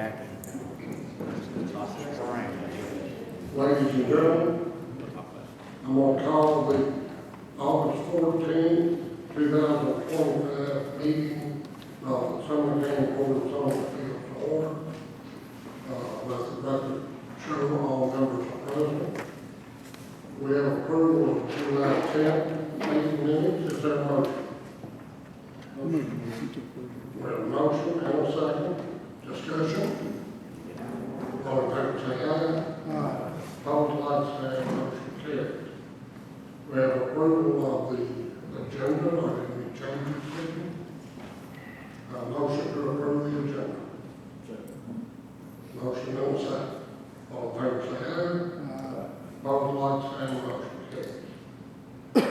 back and Ladies and gentlemen, I'm going to call the August 14, 2025 meeting of the Sumner County Board of Zoning Appeals to order. Let the record show all members are present. We have approval of July 10th meeting minutes. Is there a motion? We have a motion and a second. Discussion. All in favor say aye. Aye. Opposed, like sign, motion carries. We have approval of the agenda. Are there any changes? Motion to approve the agenda. Motion and a second. All in favor say aye. Aye. Opposed, like sign, motion carries.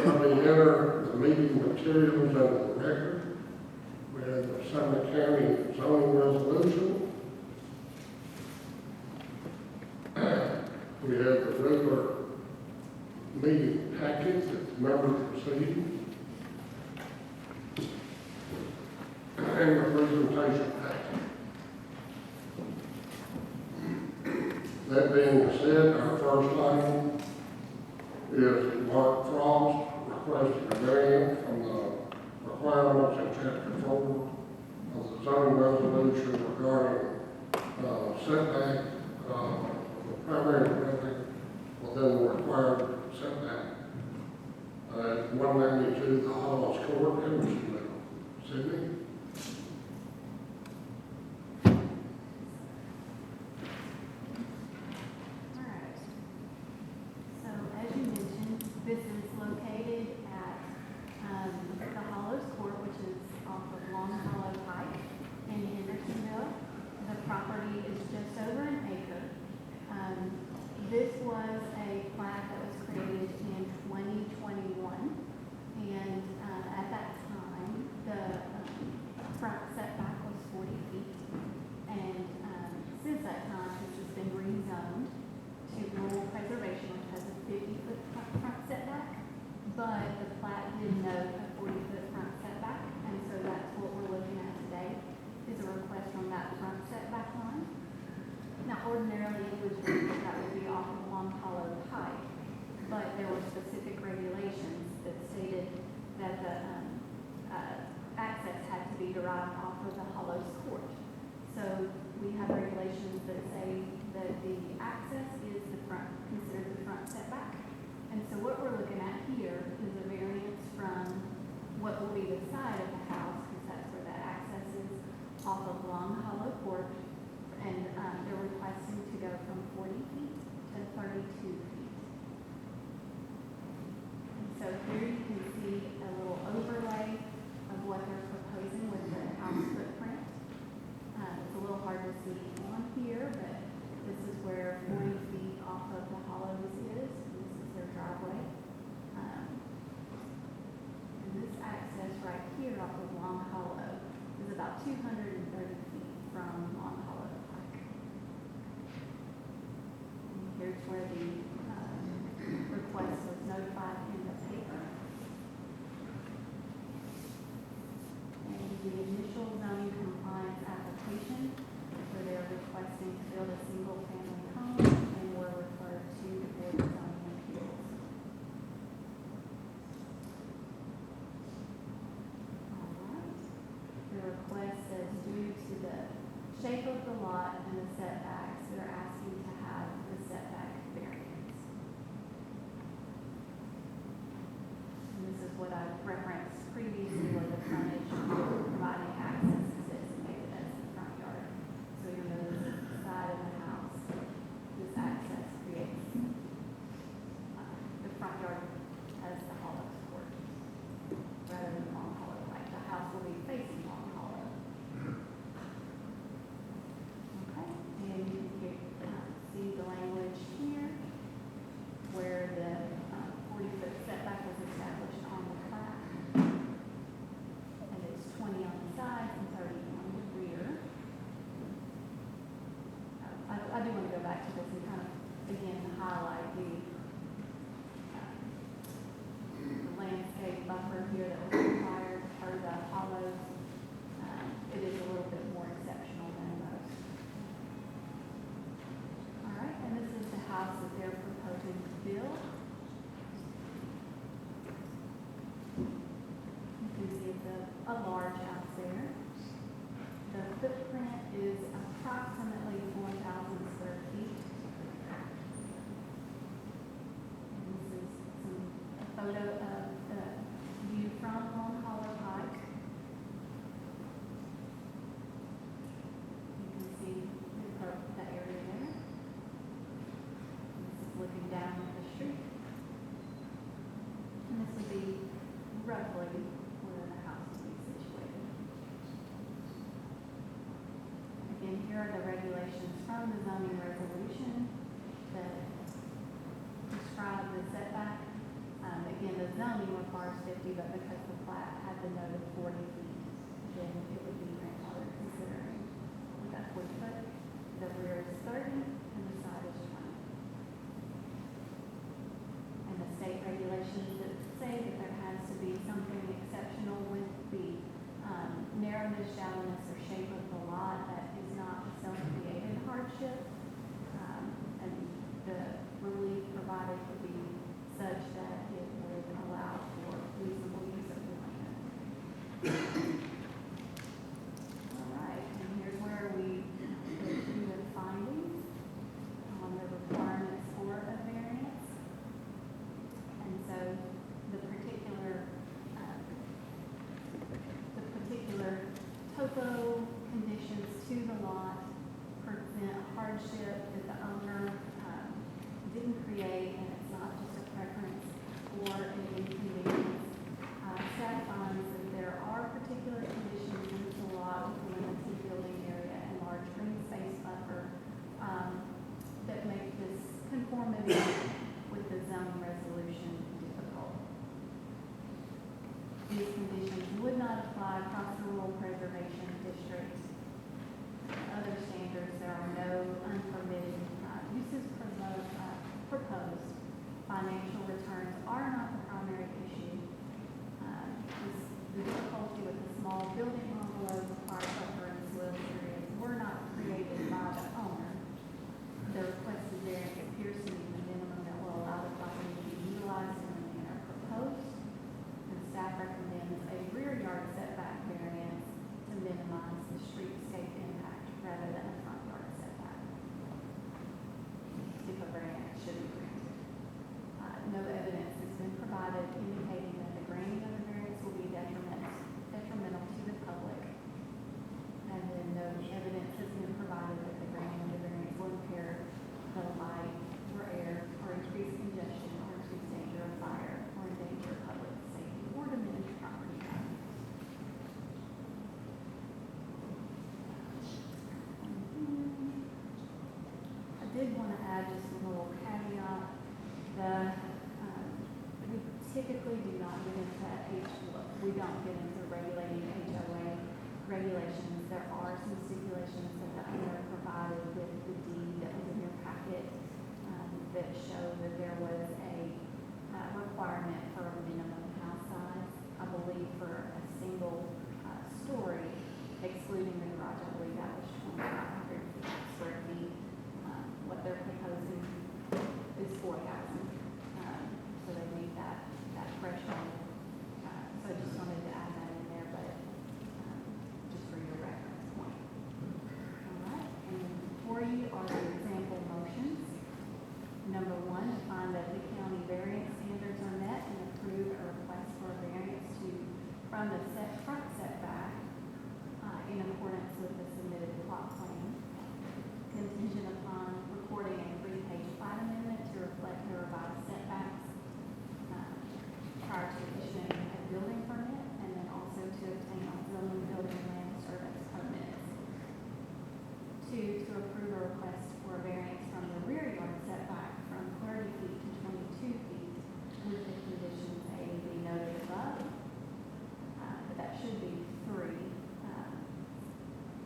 Let me enter the meeting materials under the record. We have the Sumner County zoning resolution. We have the regular meeting packet that members received, and the presentation packet. That being said, our first item is Mark Frost requesting a variance from the requirements in Chapter 4 of the zoning resolution regarding setback primary building within the required setback. 192 the Hollis Court, Hendersonville, Sydney. All right. So as you mentioned, this is located at the Hollis Court, which is off of Long Hollow Pike in Hendersonville. The property is just over an acre. This was a plat that was created in 2021, and at that time, the front setback was 40 feet, and since that time, this has been rezoned to rural preservation, which has a 50-foot front setback, but the plat did note a 40-foot front setback, and so that's what we're looking at today, is a request from that front setback line. Now, ordinarily, it would be that would be off of Long Hollow Pike, but there were specific regulations that stated that the access had to be derived off of the Hollows Court. So we have regulations that say that the access is the front, considered the front setback. And so what we're looking at here is a variance from what will be the side of the house, because that's where that access is, off of Long Hollow Court. And they're requesting to go from 40 feet to 32 feet. And so here you can see a little overlay of what they're proposing with the house footprint. It's a little hard to see on here, but this is where 40 feet off of the hollows is. This is their driveway. And this access right here off of Long Hollow is about 230 feet from Long Hollow. Here's where the request was notified in the paper. And the initial zoning compliance application, where they're requesting to build a single-family home, and were referred to the Board of Zoning Appeals. All right. The request says due to the shape of the lot and the setbacks, they're asking to have the setback variance. And this is what I referenced previously, where the frontage providing access is designated as the front yard. So you'll notice this is the side of the house. This access creates the front yard as the Hollows Court, rather than Long Hollow. Like the house will be facing Long Hollow. And you can see the language here where the 40-foot setback was established on the plat. And it's 20 on the sides and 30 on the rear. I do want to go back to this and kind of, again, highlight the landscape buffer here that was required for the hollows. It is a little bit more exceptional than most. footprint is approximately 4,000 square feet. And this is a photo of the view from Long Hollow Pike. You can see the area there. This is looking down at the street. And this would be roughly where the house would be situated. Again, here are the regulations from the zoning resolution that describe the setback. Again, the zoning requires 50, but because the plat had the note of 40 feet, then it would be grandfathered considering with that 40 foot. The rear is 30 and the side is 20. And the state regulations that say that there has to be something exceptional with the narrowness, shallowness, or shape of the lot that is not a self-created hardship. And the relief provided would be such that it would allow for reasonable use of the land. All right, and here's where we go to the findings on the requirements for a variance. And so the particular topo conditions to the lot present a hardship that the owner didn't create, and it's not just a preference or an inconvenience. Staff finds that there are particular conditions in the lot with limited building area and large green space buffer that make this conformity with the zoning resolution difficult. These conditions would not apply across the rural preservation district. Other standards, there are no unpermitted uses proposed. Financial returns are not the primary issue. The difficulty with the small building envelope, park buffer, and soil areas were not created by the owner. The requested variance appears to be the minimum that will allow the property to be utilized in the manner proposed. And staff recommends a rear yard setback variance to minimize the streetscape impact rather than a front yard setback. If a variance should be granted. No evidence has been provided indicating that the granting of the variance will be detrimental to the public. And then no evidence has been provided that the granting of the variance will impair the light or air or increase congestion or increase danger of fire or endanger public safety or diminish property value. I did want to add just a little caveat. We typically do not get into we don't get into regulating HOA regulations. There are some stipulations that the owner provided with the deed that was in your packet that show that there was a requirement for a minimum house size. I believe for a single story, excluding the garage, I believe that was 2,500 square feet. What they're proposing is 4,000. So they meet that threshold. So I just wanted to add that in there, but just for your reference point. All right, and before you are the example motions. Number 1, to find that the county variance standards are met and approve a request for a variance from the front setback in accordance with the submitted plot plan, contingent upon recording a 3-page plat amendment to reflect the revised setbacks prior to issuing a building permit, and then also to obtain a zoning building and land disturbance permits. 2, to approve a request for a variance from the rear yard setback from 30 feet to 22 feet with the conditions A and B noted above. But that should be 3.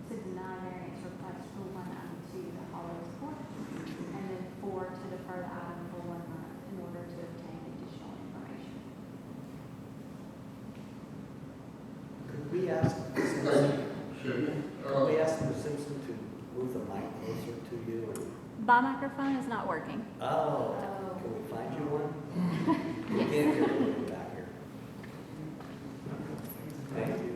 To deny variance request for 192 the Hollows Court, and then 4, to defer the item for 1 month in order to obtain additional information. Could we ask Ms. Simpson to move the mic closer to you? Or? My microphone is not working. Oh, can we find you one? We can't hear you back here. Thank you.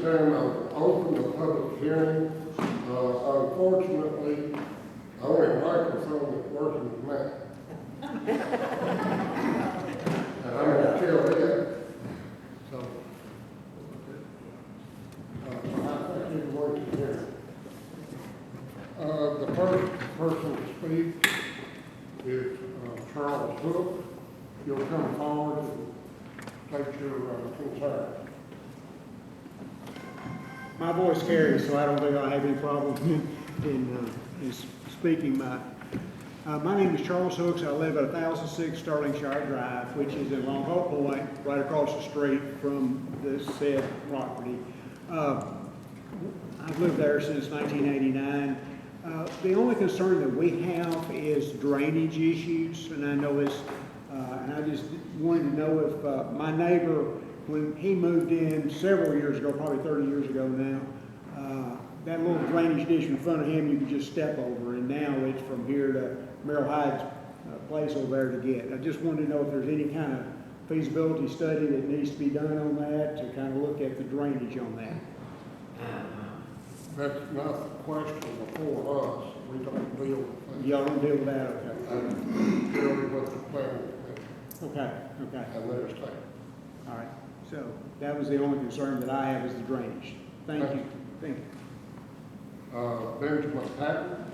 time I've opened the public hearing. Unfortunately, the only microphone that's working is mine. And I'm gonna kill it. So, I think it's working here. The first person to speak is Charles Hook. You'll come forward and state your concern. My voice carries, so I don't think I'll have any problem in speaking. My name is Charles Hooks. I live at 1006 Sterlingshire Drive, which is in Long Hope Point, right across the street from this said property. I've lived there since 1989. The only concern that we have is drainage issues, and I know this, and I just wanted to know if my neighbor, when he moved in several years ago, probably 30 years ago now, that little drainage ditch in front of him you could just step over, and now it's from here to Merrill Hyde's place over there to get. I just wanted to know if there's any kind of feasibility study that needs to be done on that to kind of look at the drainage on that. That's not the question before us. We don't deal with that. Y'all don't deal with that, okay? I'm dealing with the planning Okay, okay. and their state. All right, so that was the only concern that I have is the drainage. Thank you, thank you. Benjamin Patton.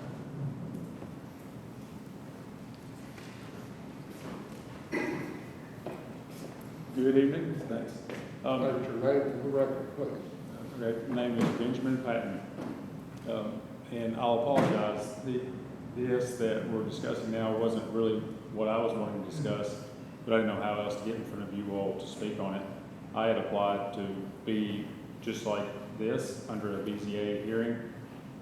Good evening, thanks. State your name for the record, please. Okay, name is Benjamin Patton. And I'll apologize, this that we're discussing now wasn't really what I was wanting to discuss, but I didn't know how else to get in front of you all to speak on it. I had applied to be just like this under a BZA hearing,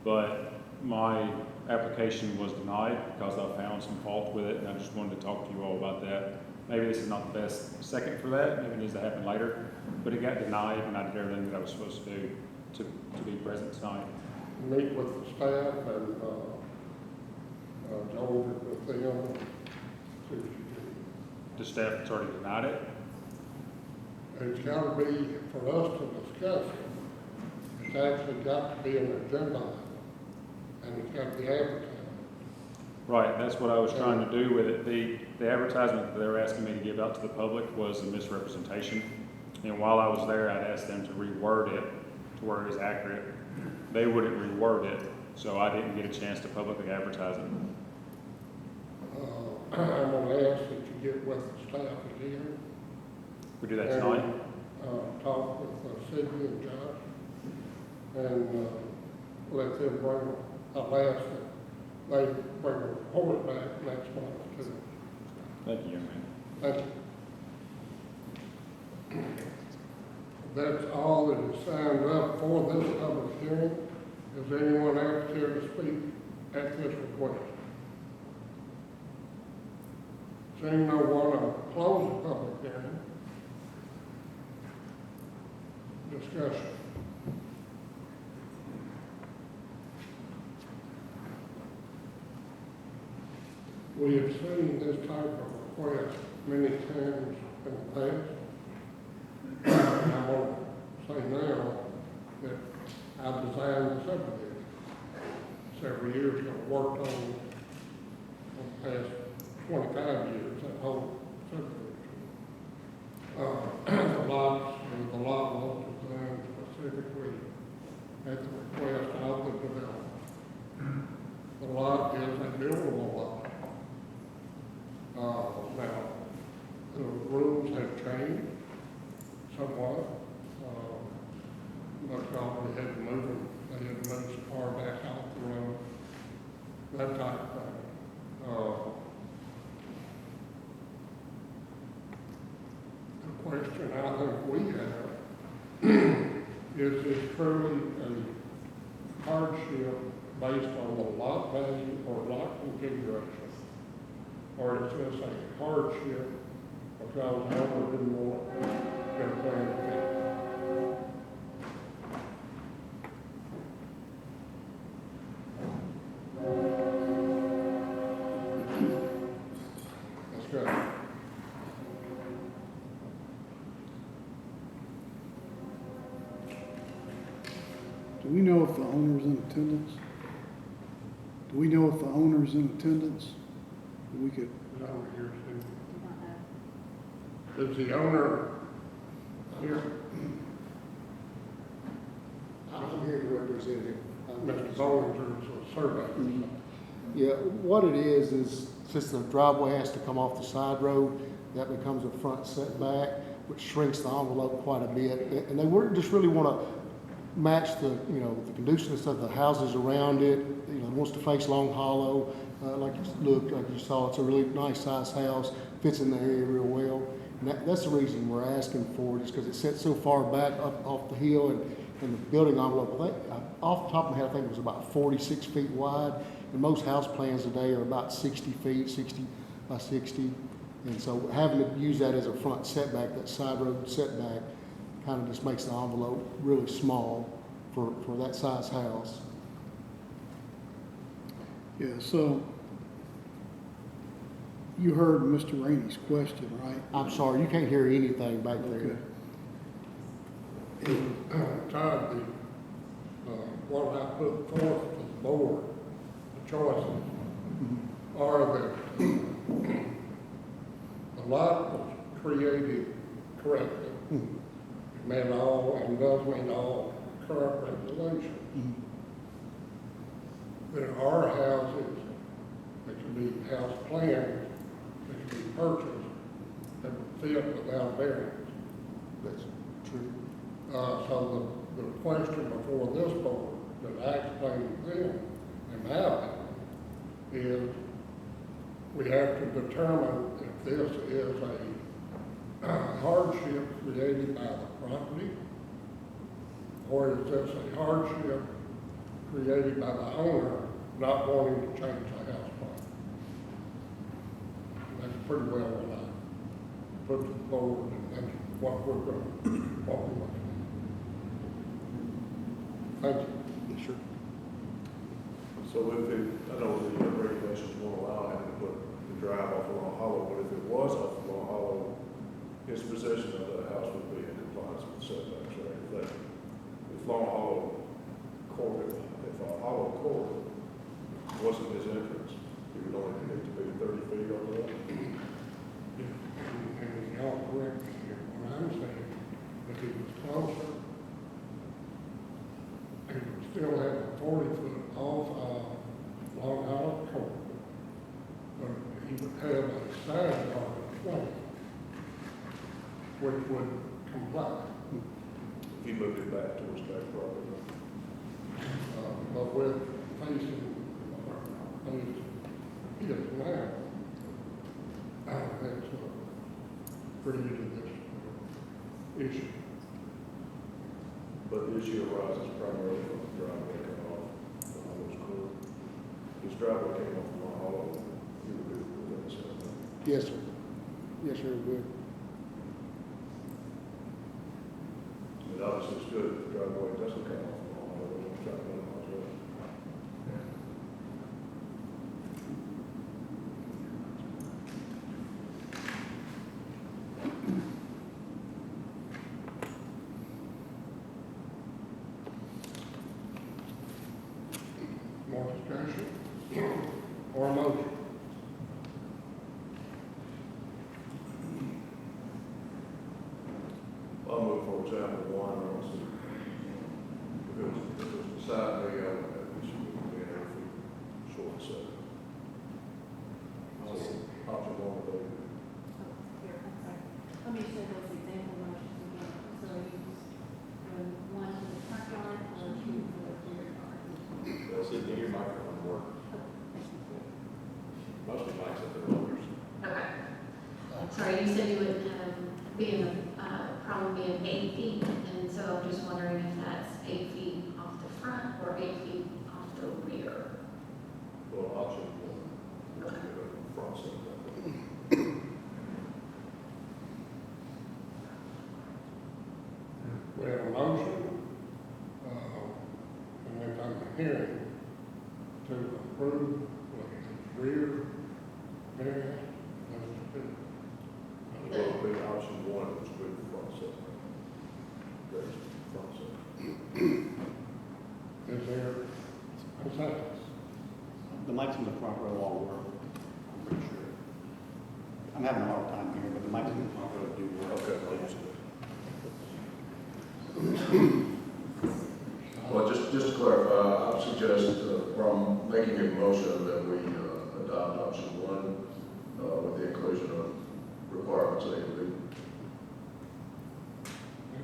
but my application was denied because I found some fault with it, and I just wanted to talk to you all about that. Maybe this is not the best second for that, maybe it needs to happen later, but it got denied, and I did everything that I was supposed to do to be present tonight. Meet with the staff and go over it with them. See what you The staff has already denied it. do. It's got to be, for us to discuss it, it's actually got to be an agenda item, and it's got to be advertised. Right, that's what I was trying to do with it. The advertisement that they were asking me to give out to the public was a misrepresentation. And while I was there, I'd asked them to reword it to where it was accurate. They wouldn't reword it, so I didn't get a chance to publicly advertise it. I'm going to ask that you get with the staff again. We do that tonight? And talk with Sydney and Josh, and let them bring, I'll ask that they bring a report back next month too. Thank you, young man. Thank you. That's all that is signed up for this public hearing. Is there anyone else here to speak at this request? Seeing no one, I'll close the public hearing. Discussion. We have seen this type of request many times in the past. I want to say now that I designed the subdivision several years ago, worked on the past 25 years, that whole subdivision. The lots, the lot was designed specifically at the request of the developer. The lot is a buildable lot. Now, the rules have changed somewhat, because we had to move them, they had to move so far back off the road, that type of thing. The question I think we have is this truly a hardship based on the lot value or lot configuration? Or is this a hardship because the owner didn't want their plan to fit? That's good. we know if the owner's in attendance? Do we know if the owner's in attendance? We could, Is that what you're saying? Do not know. Is the owner here? I'm here to represent him. Mr. Bowens is a surveyor. Yeah, what it is since the driveway has to come off the side road, that becomes a front setback, which shrinks the envelope quite a bit. And they just really want to match the, you know, the conduciveness of the houses around it. You know, it wants to face Long Hollow. Like you saw, it's a really nice sized house, fits in the area real well. And that's the reason we're asking for it, is because it sits so far back up off the hill, and the building envelope, I think, off the top of my head, I think it was about 46 feet wide. And most house plans today are about 60 feet, 60 by 60. And so having to use that as a front setback, that side road setback, kind of just makes the envelope really small for that size house. yeah, so you heard Mr. Rainey's question, right? I'm sorry, you can't hear anything back there. Todd, what I put forth to the board, the choices are that the lot was created correctly. It met all and does meet all current regulations. There are houses that can be house plans that can be purchased that would fit without variance. That's true. So the question before this board that I explained to them, in my opinion, is we have to determine if this is a hardship created by the property, or is this a hardship created by the owner not wanting to change the house plan. That's pretty well what I put to the board, and that's what we're going, what we're looking at. Thank you. Yes, sir. So if it, I know the regulations won't allow him to put the drive off of Long Hollow, but if it was off of Long Hollow, his possession of the house would be in compliance with setbacks, right? If Long Hollow Court, if Hollow Court wasn't his entrance, he would only need to be 30 feet on the left. And y'all correct me here, what I'm saying, if he was closer, he would still have a 40-foot off Long Hollow Court, but he would have a side yard of 20, which would comply. If he moved it back towards back property. But with facing, he is now, that's created this issue. But the issue arises primarily from the driveway coming off Long Hollow's Court. His driveway came off Long Hollow, he would be within the setback. Yes, sir. Yes, sir, good. And obviously it's good if the driveway doesn't come off Long Hollow, we're trying to minimize that. More discussion or a motion? I'll move, for example, one, I don't see, if it was the side layout, that we should be every feet short set. So, option one would be, Here, I'm sorry. Let me show those example motions again. So you just, one to the front yard or two to the rear yard. that's it, your microphone work. Most of the mics at the others. Okay. Sorry, you said you would be in probably being 8 feet, and so I'm just wondering if that's 8 feet off the front or 8 feet off the rear. Well, option one, would be the front setback. We have a motion, and if I'm hearing, to approve the rear variance, those two. It would be option one, which would be the front setback. That's the front setback. seconds. The mics in the front row all work, I'm pretty sure. I'm having a hard time here, but the mics in the front row do work. Well, just to clarify, I would suggest from making a motion that we adopt option one with the inclusion of requirements A and B.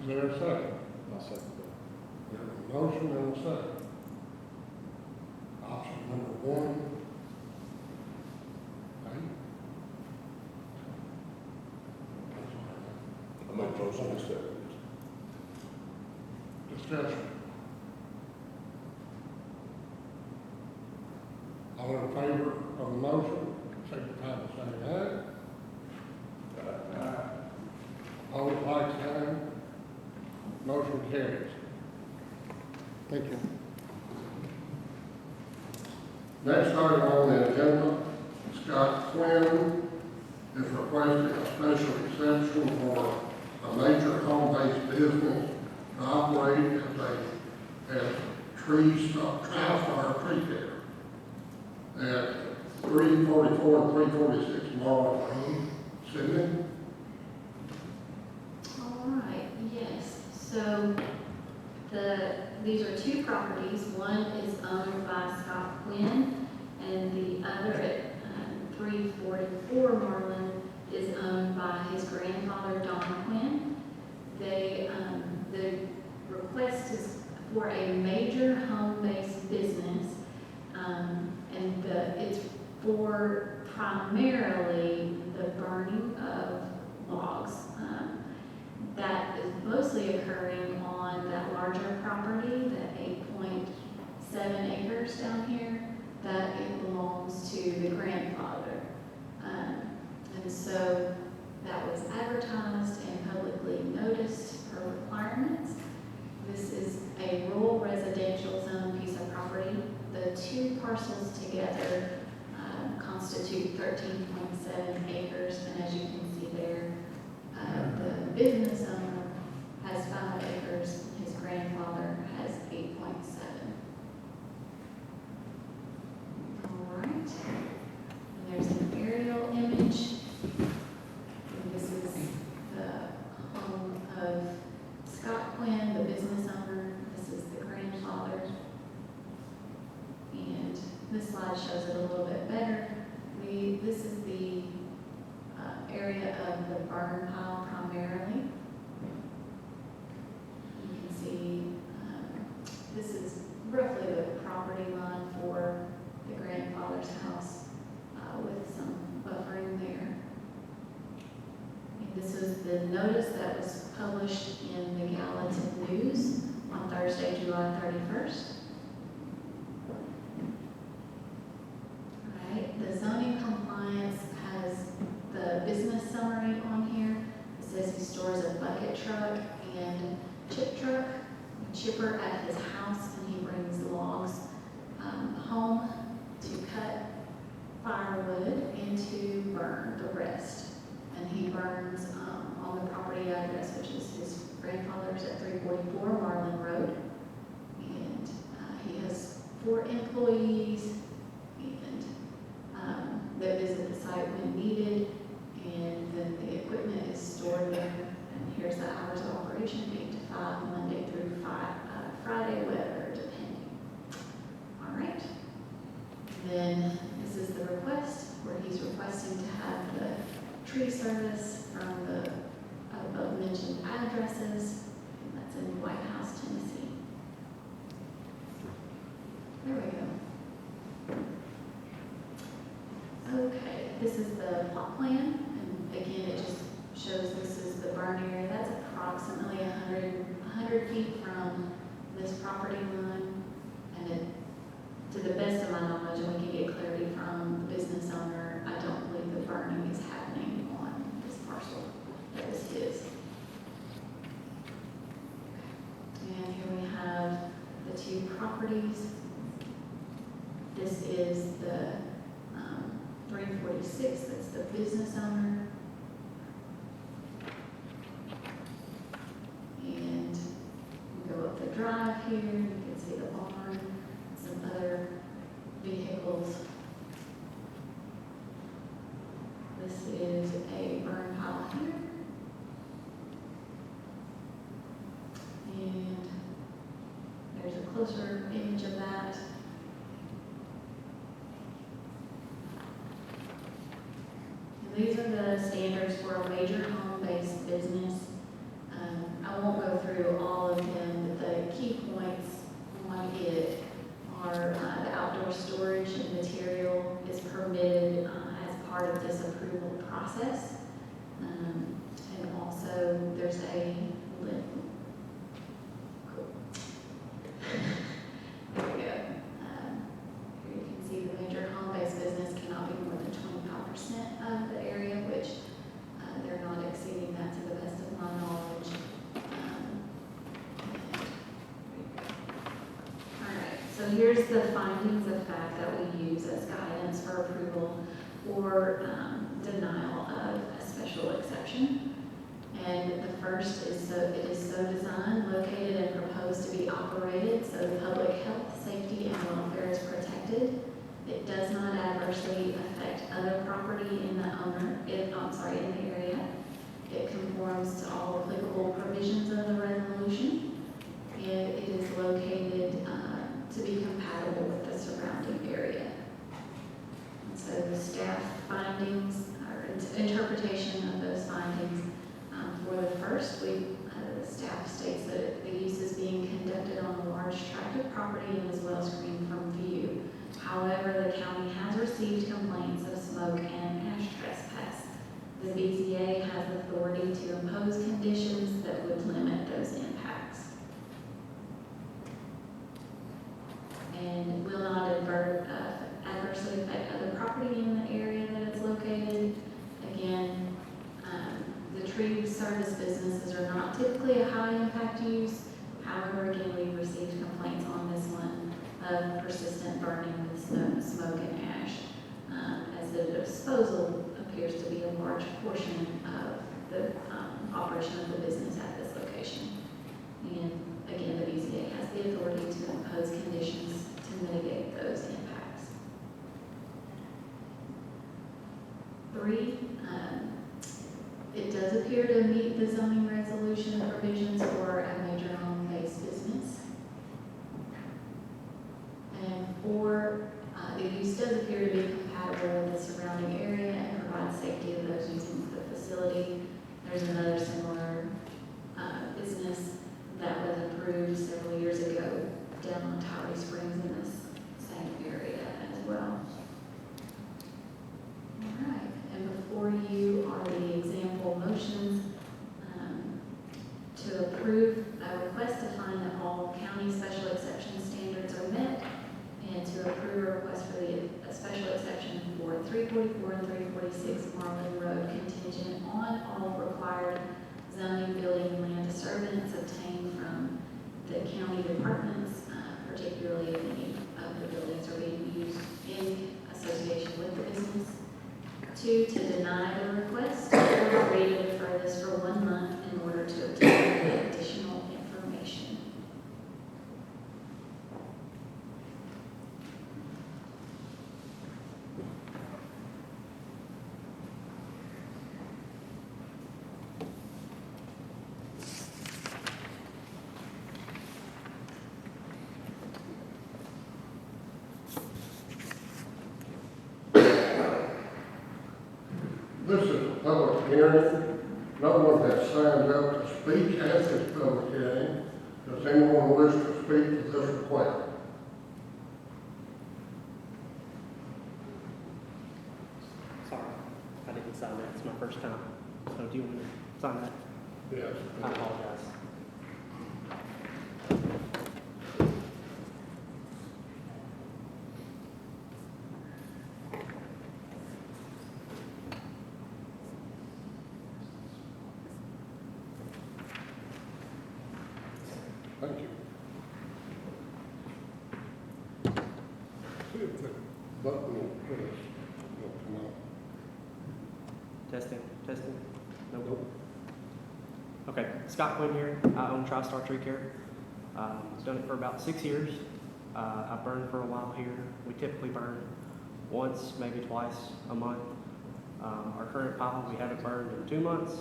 Is there a second? I'll second that. There's a motion and a second. Option number one. Okay. I make a motion to accept. Discussion. All in favor of the motion, signify by saying aye. Aye. All like sign. Motion carries. Thank you. Next item on the agenda, Scott Quinn is requesting a special exception for a major home-based business to operate as Tri-Star Tree Care at 344 and 346 Laurel Road, Sydney. All right, yes, so these are two properties. One is owned by Scott Quinn, and the other at 344 Marlin is owned by his grandfather, Don Quinn. The request is for a major home-based business, and it's for primarily the burning of logs. That is mostly occurring on that larger property, that 8.7 acres down here, that it belongs to the grandfather. And so that was advertised and publicly noticed for requirements. This is a rural residential zone piece of property. The two parcels together constitute 13.7 acres, and as you can see there, the business owner has 5 acres, his grandfather has 8.7. All right, and there's an aerial image. And this is the home of Scott Quinn, the business owner. This is the grandfather. And this slide shows it a little bit better. This is the area of the burn pile primarily. You can see this is roughly the property line for the grandfather's house with some buffering there. And this is the notice that was published in the Gallatin News on Thursday, July 31st. All right, the zoning compliance has the business summary on here. It says he stores a bucket truck and chip truck, a chipper at his house, and he brings logs home to cut firewood and to burn the rest. And he burns on the property address, which is his grandfather's at 344 Marlin Road. And he has 4 employees and that visit the site when needed. And then the equipment is stored there. And here's the hours of operation, 8 to 5, Monday through Friday, weather depending. All right. Then this is the request, where he's requesting to have the tree service from the above mentioned addresses. And that's in White House, Tennessee. There we go. Okay, this is the plot plan. And again, it just shows this is the burn area. That's approximately 100 feet from this property line. And to the best of my knowledge, and we can get clarity from the business owner, I don't believe the burning is happening on this parcel. That is his. And here we have the 2 properties. This is the 346, that's the business owner. And we go up the drive here, you can see the barn, some other closer image of that. And these are the standards for a major home-based business. I won't go through all of them, but the key points on it are the outdoor storage and material is permitted as part of this approval process. And also there's a limit. Cool. There we go. Here you can see the major home-based business cannot be more than 25% of the area, which they're not exceeding that to the best of my knowledge. All right, so here's the findings of fact that we use as guidance for approval or denial of a special exception. And the first is, so it is so designed, located, and proposed to be operated so the public health, safety, and welfare is protected. It does not adversely affect other property in the in the area. It conforms to all applicable provisions of the resolution. And it is located to be compatible with the surrounding area. And so the staff findings, or interpretation of those findings, for the first, the staff states that the use is being conducted on a large tract of property and is well screened from view. However, the county has received complaints of smoke and ash trespass. The BZA has authority to impose conditions that would limit those impacts. And will not adversely affect other property in the area that it's located. Again, the tree service businesses are not typically a high impact use. However, again, we've received complaints on this one of persistent burning with smoke and ash, as the disposal appears to be a large portion of the operation of the business at this location. And again, the BZA has the authority to impose conditions to mitigate those impacts. 3, it does appear to meet the zoning resolution provisions for a major home-based business. And 4, the use does appear to be compatible with the surrounding area and provides safety of those using the facility. There's another similar business that was approved several years ago down on Towery Springs in this same area as well. All right, and before you are the example motions to approve a request to find that all county special exception standards are met, and to approve a request for a special exception for 344 and 346 Marlin Road contingent on all required zoning, building, and land disturbance obtained from the county departments, particularly if any of the buildings are being used in association with the business. 2, to deny the request, or agree to defer this for 1 month in order to obtain additional information. This is a public hearing. No one has signed up to speak at this public hearing. Does anyone wish to speak to this request? Sorry, I didn't sign that. It's my first time. So do you want to sign that? Yes. I apologize. Thank you. See if the button will put us, will come up. Testing, testing. Nope. Okay, Scott Quinn here. I own TriStar Tree Care. I've done it for about 6 years. I've burned for a while here. We typically burn once, maybe twice a month. Our current pile, we haven't burned in 2 months.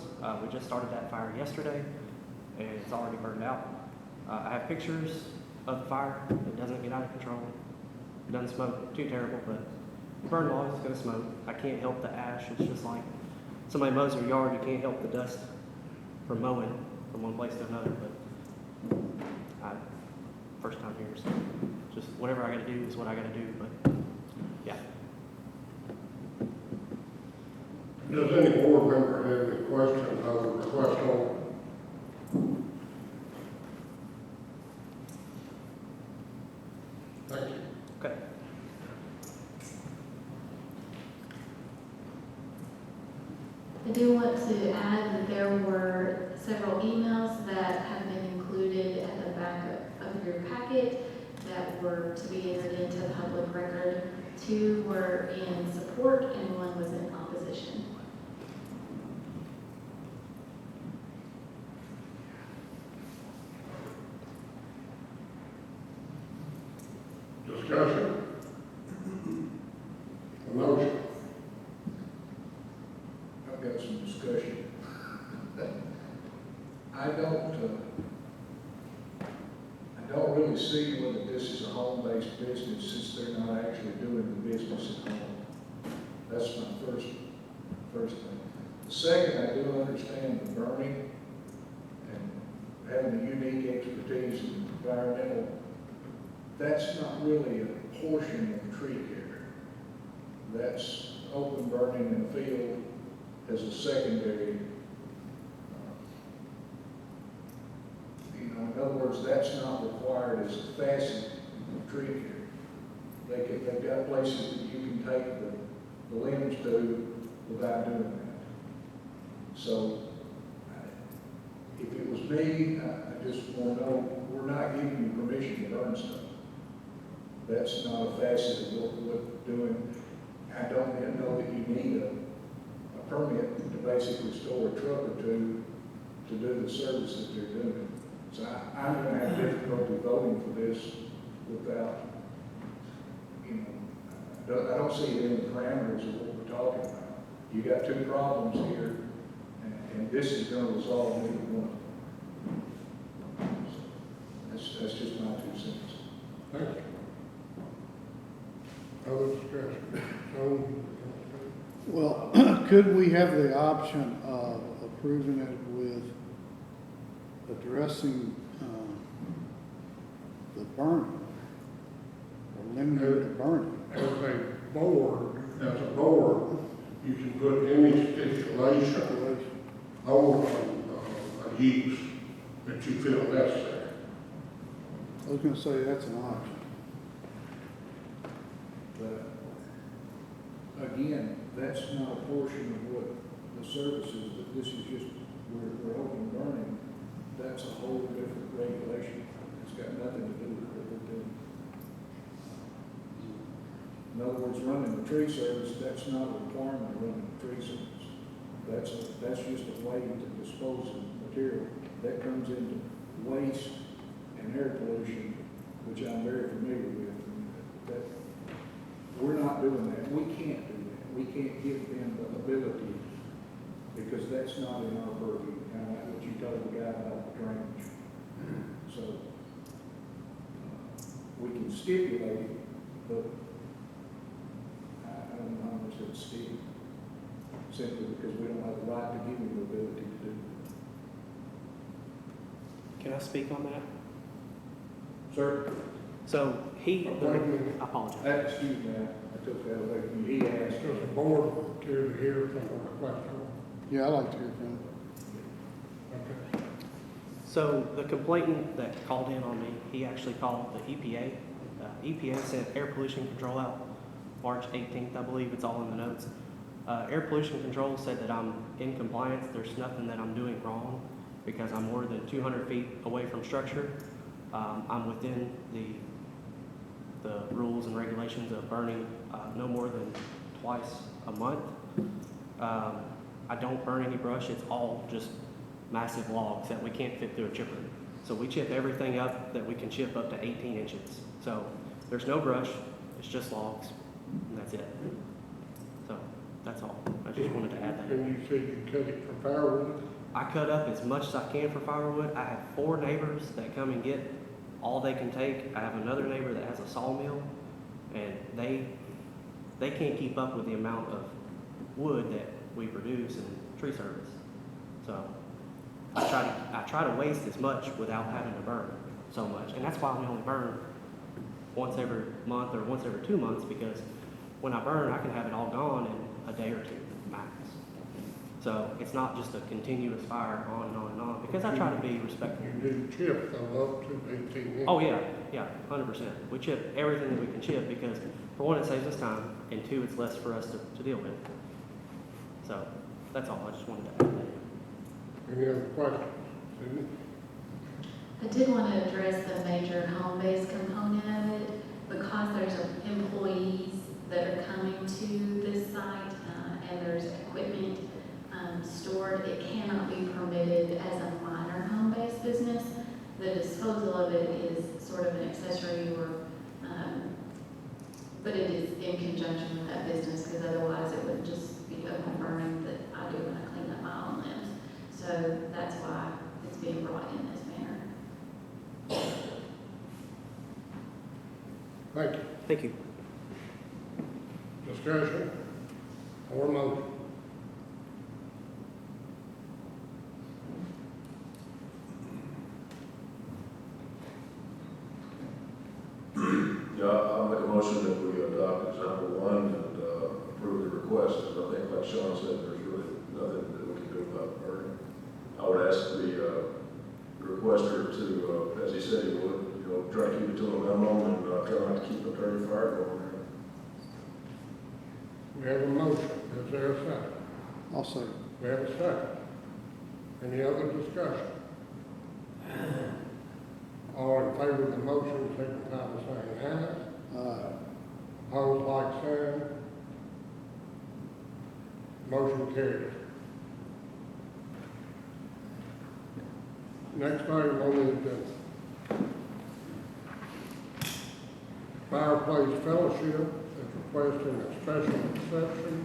We just started that fire yesterday, and it's already burned out. I have pictures of the fire. It doesn't get out of control. It doesn't smoke too terrible, but burn log is gonna smoke. I can't help the ash. It's just like somebody mows their yard, you can't help the dust from mowing from one place to another, but first time here, so just whatever I gotta do is what I gotta do, but yeah. Does any board member have any questions on the request on? Thank you. Okay. I do want to add that there were several emails that have been included at the back of your packet that were to be entered into the public record. 2 were in support and 1 was in opposition. Discussion? A motion? I've got some discussion. I don't really see whether this is a home-based business since they're not actually doing the business at home. That's my first thing. The second, I do understand the burning and having a unique expertise in environmental. That's not really a portion of tree care. That's open burning in a field as a secondary. In other words, that's not required as a facet of tree care. They've got places that you can take the limbs to without doing that. So, if it was me, I just want to know, we're not giving you permission to burn stuff. That's not a facet of what we're doing. I don't even know that you need a permit to basically store a truck or two to do the service that they're doing. So I'm going to have difficulty voting for this without, I don't see it in the parameters of what we're talking about. You got 2 problems here, and this is going to resolve neither one. So that's just my 2 cents. Thank you. Other discussion? Well, could we have the option of approving it with addressing the burning, or limiting the burning? As a board, you can put any stipulation on a use that you feel necessary. I was gonna say that's an option. But again, that's not a portion of what the service is, but this is just, we're open burning. That's a whole different regulation. It's got nothing to do with what we're doing. In other words, running the tree service, that's not a requirement of running the tree service. That's just a way to dispose of material. That comes into waste and air pollution, which I'm very familiar with. That we're not doing that. We can't do that. We can't give them the ability because that's not in our purview. Kind of like what you told the guy about the drainage. So we can stipulate it, but I don't know how much it's still, simply because we don't have the right to give him the ability to do it. Can I speak on that? Sir? So Wait a minute. I apologize. Excuse me, I took that away from you. He asked. Does the board care to hear from the question? Yeah, I'd like to hear from him. Okay. So the complainant that called in on me, he actually called the EPA. EPA sent air pollution control out March 18th, I believe. It's all in the notes. Air pollution control said that I'm in compliance. There's nothing that I'm doing wrong because I'm more than 200 feet away from structure. I'm within the rules and regulations of burning no more than twice a month. I don't burn any brush. It's all just massive logs that we can't fit through a chipper. So we chip everything up that we can chip up to 18 inches. So there's no brush. It's just logs, and that's it. So that's all. I just wanted to add that. And you said you cut it for firewood? I cut up as much as I can for firewood. I have 4 neighbors that come and get all they can take. I have another neighbor that has a sawmill, and they can't keep up with the amount of wood that we produce in tree service. So I try to waste as much without having to burn so much, and that's why we only burn once every month or once every 2 months, because when I burn, I can have it all gone in a day or two max. So it's not just a continuous fire on and on and on, because I try to be respectful. You do chip though up to 18 inches. Oh, yeah, 100%. We chip everything that we can chip because, for one, it saves us time, and two, it's less for us to deal with. So that's all. I just wanted to add that. Any other questions? Susan? I did want to address the major home-based component of it, because there's employees that are coming to this site, and there's equipment stored. It cannot be permitted as a minor home-based business. The disposal of it is sort of an accessory, or, but it is in conjunction with that business, because otherwise it would just be open burning that I do when I clean up my own limbs. So that's why it's being brought in this manner. Thank you. Thank you. Discussion or motion? Yeah, I'll make a motion that we adopt example 1 and approve the request. I think, like Sean said, there's really nothing that we can do about burning. I would ask the requester to, as he said he would, try to keep it to a minimum and try not to keep a dirty fire going there. We have a motion. Is there a second? I'll say. We have a second. Any other discussion? All in favor of the motion, signify by saying aye. Aye. Opposed, like sign. Motion carries. Next item on the agenda. Fireplace Fellowship is requesting a special exception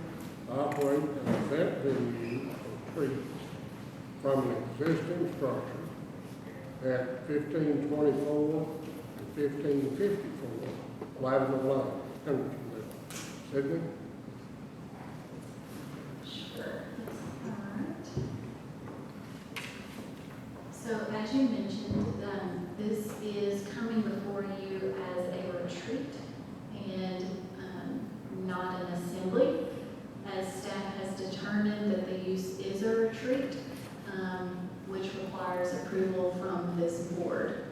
to operate an event venue for treats from an existing structure at 1524 and 1554 Lavender Lane, Hendersonville. Sydney? Sure. All right. So as you mentioned, this is coming before you as a retreat and not an assembly, as staff has determined that the use is a retreat, which requires approval from this board.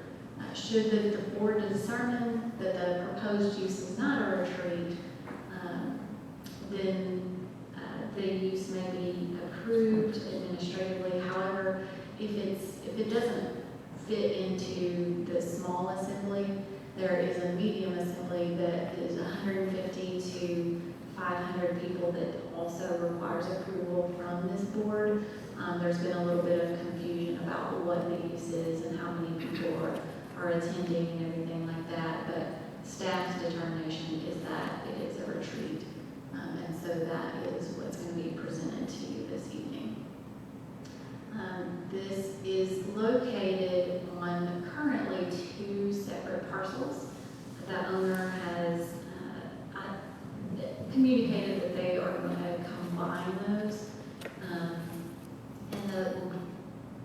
Should the board determine that the proposed use is not a retreat, then the use may be approved administratively. However, if it doesn't fit into the small assembly, there is a medium assembly that is 150 to 500 people that also requires approval from this board. There's been a little bit of confusion about what the use is and how many people are attending and everything like that, but staff's determination is that it is a retreat, and so that is what's going to be presented to you this evening. This is located on currently 2 separate parcels. The owner has communicated that they are going to combine those, and the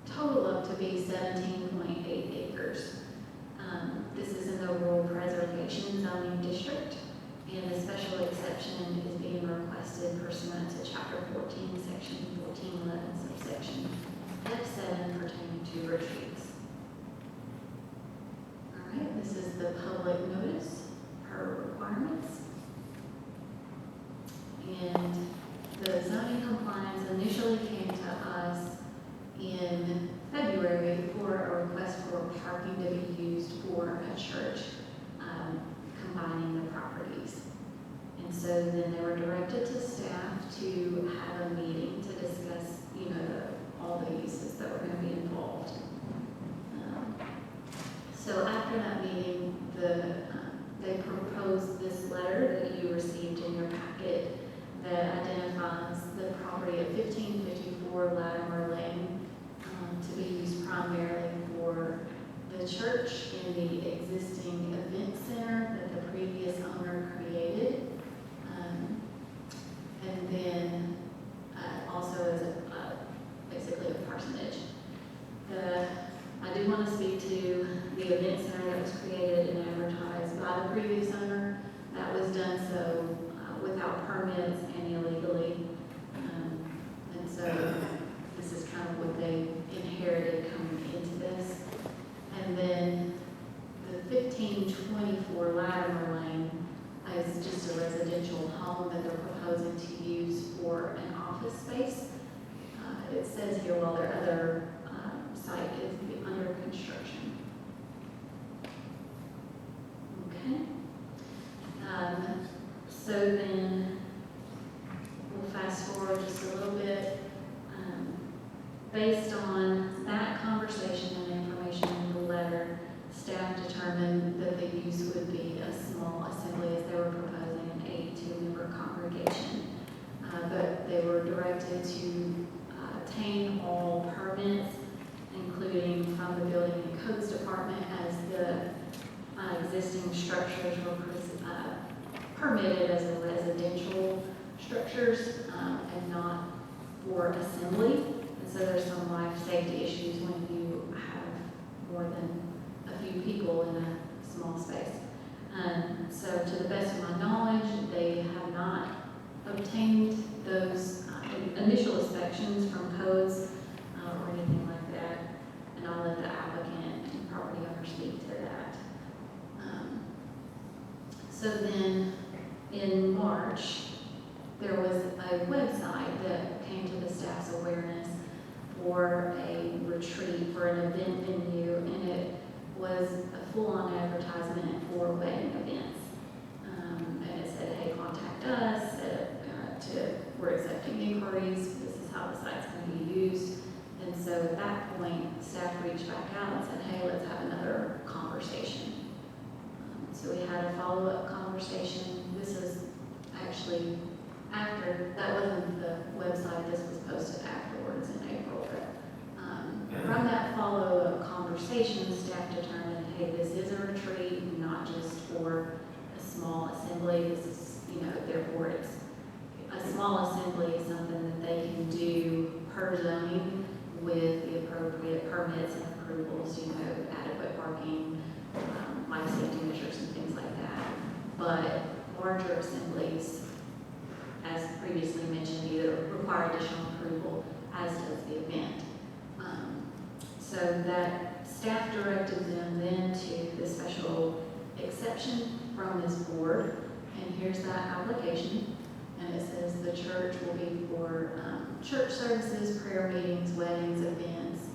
total up to be 17.8 acres. This is in the Rural Preservation Zoning District, and a special exception is being requested pursuant to Chapter 14, Section 1411, subsection F7 pertaining to retreats. All right, this is the public notice per requirements. And the zoning compliance initially came to us in February for a request for parking to be used for a church, combining the properties. And so then they were directed to staff to have a meeting to discuss, all the uses that were going to be involved. So after that meeting, they proposed this letter that you received in your packet that identifies the property at 1554 Latimer Lane to be used primarily for the church in the was created and advertised by the previous owner. That was done so without permits and illegally. And so this is kind of what they inherited coming into this. And then the 1524 Latimer Lane is just a residential home that they're proposing to use for an office space. It says here while their other site is under construction. Okay. So then we'll fast forward just a little bit. Based on that conversation and information in the letter, staff determined that the use would be a small assembly as they were proposing an 82-member congregation. But they were directed to obtain all permits, including from the Building and Codes Department, as the existing structures were permitted as a residential structures and not for assembly. And so there's some life safety issues when you have more than a few people in a small space. So to the best of my knowledge, they have not obtained those initial inspections from codes or anything like that. And I'll let the applicant and property owner speak to that. So then in March, there was a website that came to the staff's awareness for a retreat, for an event venue, and it was a full-on advertisement for wedding events. And it said, hey, contact us, we're accepting inquiries, this is how the site's going to be used. And so at that point, staff reached back out and said, hey, let's have another conversation. So we had a follow-up conversation. This is actually after, that wasn't the website, this was posted afterwards in April. But from that follow-up conversation, staff determined, hey, this is a retreat, not just for a small assembly. This is, therefore it's a small assembly is something that they can do per zoning with the appropriate permits and approvals, adequate parking, life safety measures and things like that. But larger assemblies, as previously mentioned, either require additional approval, as does the event. So that staff directed them then to the special exception from this board. And here's that application. And it says the church will be for church services, prayer meetings, weddings, events,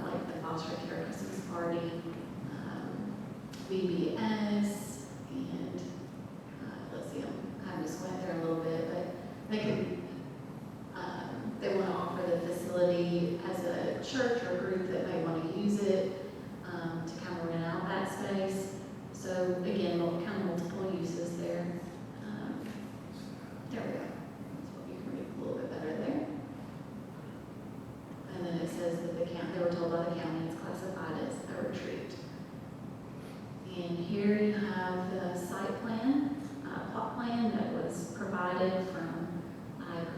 like the foster care Christmas party, VBS, and let's see, I just went there a little bit, but they can, they want to offer the facility as a church or group that may want to use it to kind of rent out that space. So again, kind of multiple uses there. There we go. That's what you can read a little bit better there. And then it says that they were told by the county it's classified as a retreat. And here you have the site plan, plot plan that was provided from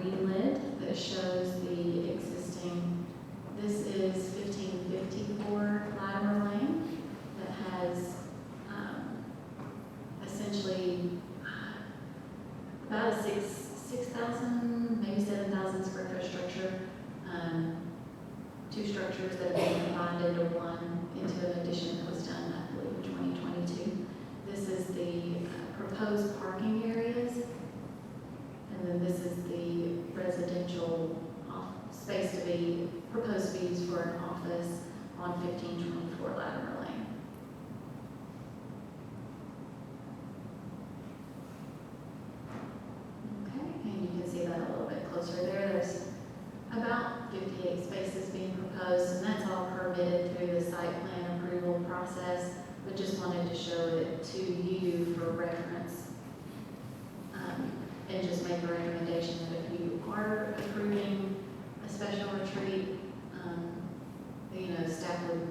Greenlit that shows the existing, this is 1554 Latimer Lane that has essentially about a 6,000, maybe 7,000 square foot structure. Two structures that have been combined into one, into an addition that was done, I believe, in 2022. This is the proposed parking areas. And then this is the residential space to be proposed to be used for an office on 1524 Latimer Lane. Okay, and you can see that a little bit closer there. There's about 58 spaces being proposed, and that's all permitted through the site plan approval process, but just wanted to show it to you for reference. And just make a recommendation that if you are approving a special retreat, staff would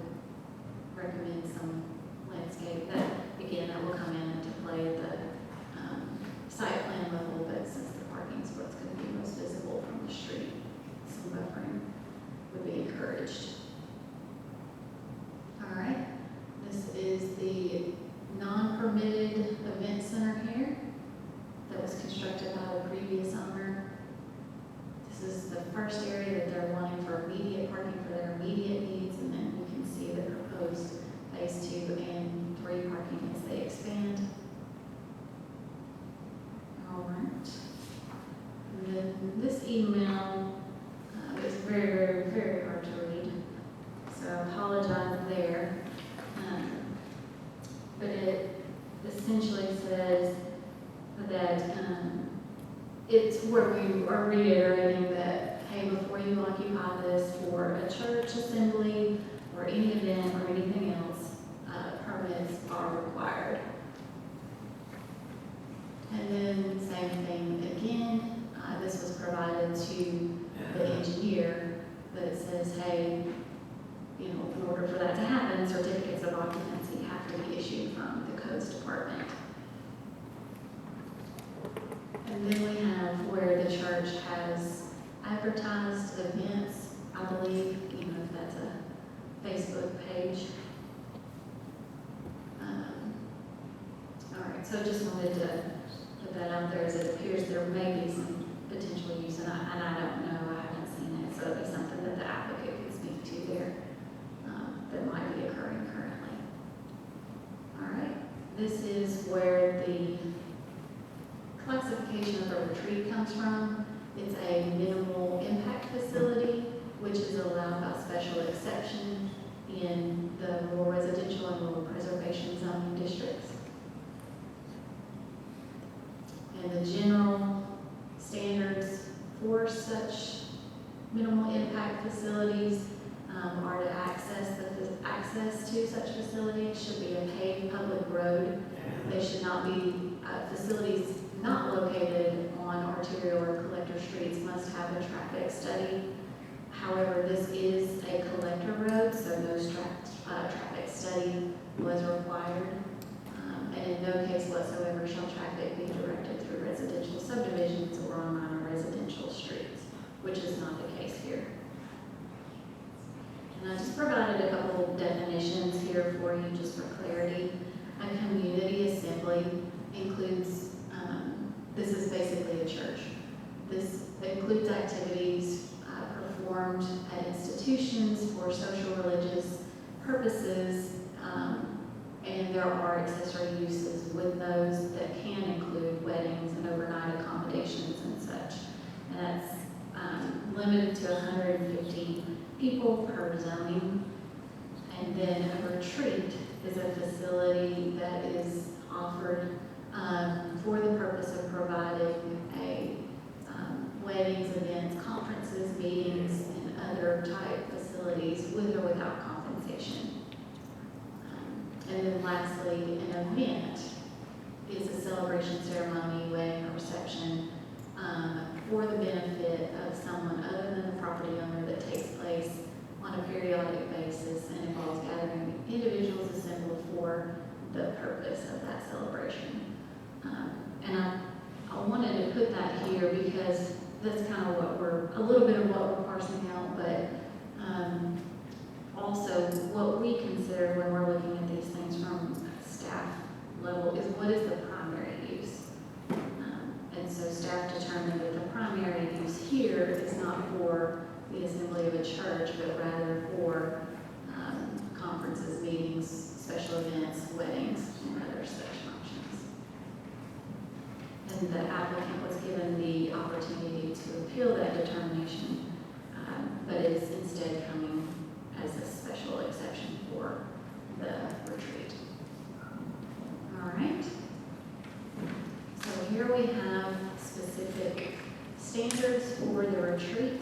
recommend some landscape. That, again, that will come into play at the site plan level, but since the parking is what's going to be most visible from the street, some buffering would be encouraged. All right, this is the it's where we are reiterating that, hey, before you occupy this for a church assembly or any event or anything else, permits are required. And then same thing again, this was provided to the engineer, that it says, hey, you know, in order for that to happen, certificates of occupancy have to be issued from the codes department. And then we have where the church has advertised events, I believe, you know, if that's a Facebook page. All right, so just wanted to put that out there, as it appears there may be some potential use, and I don't know, I haven't seen it, so it'd be something that the applicant could speak to there, that might be occurring currently. All right, this is where the classification of a retreat comes from. It's a minimal impact facility, which is allowed by special exception in the rural residential and rural preservation zoning districts. And the general standards for such minimal impact facilities are to access to such facilities should be a paved public road. They should not be facilities not located on arterial or collector streets must have a traffic study. However, this is a collector road, so no traffic study was required. And in no case whatsoever shall traffic be directed through residential subdivisions or on minor residential streets, which is not the case here. And I just provided a couple definitions here for you just for clarity. A community assembly includes, this is basically a church. This includes activities performed at institutions for social religious purposes, and there are accessory uses with those that can include weddings and overnight accommodations and such. And that's limited to 150 people per zoning. And then a retreat is a facility that is offered for the purpose of providing a weddings, events, conferences, meetings, and other type facilities with or without compensation. And then lastly, an event is a celebration, ceremony, wedding, or reception for the benefit of someone other than the property owner that takes place on a periodic basis and involves gathering individuals assembled for the purpose of that celebration. And I wanted to put that here because that's kind of a little bit of what we're parsing out, but also what we consider when we're looking at these things from staff level is what is the primary use. And so staff determined that the primary use here is not for the assembly of a church, but rather for conferences, meetings, special events, weddings, and other such functions. And the applicant was given the opportunity to appeal that determination, but is instead coming as a special exception for the retreat. All right. So here we have specific standards for the retreat.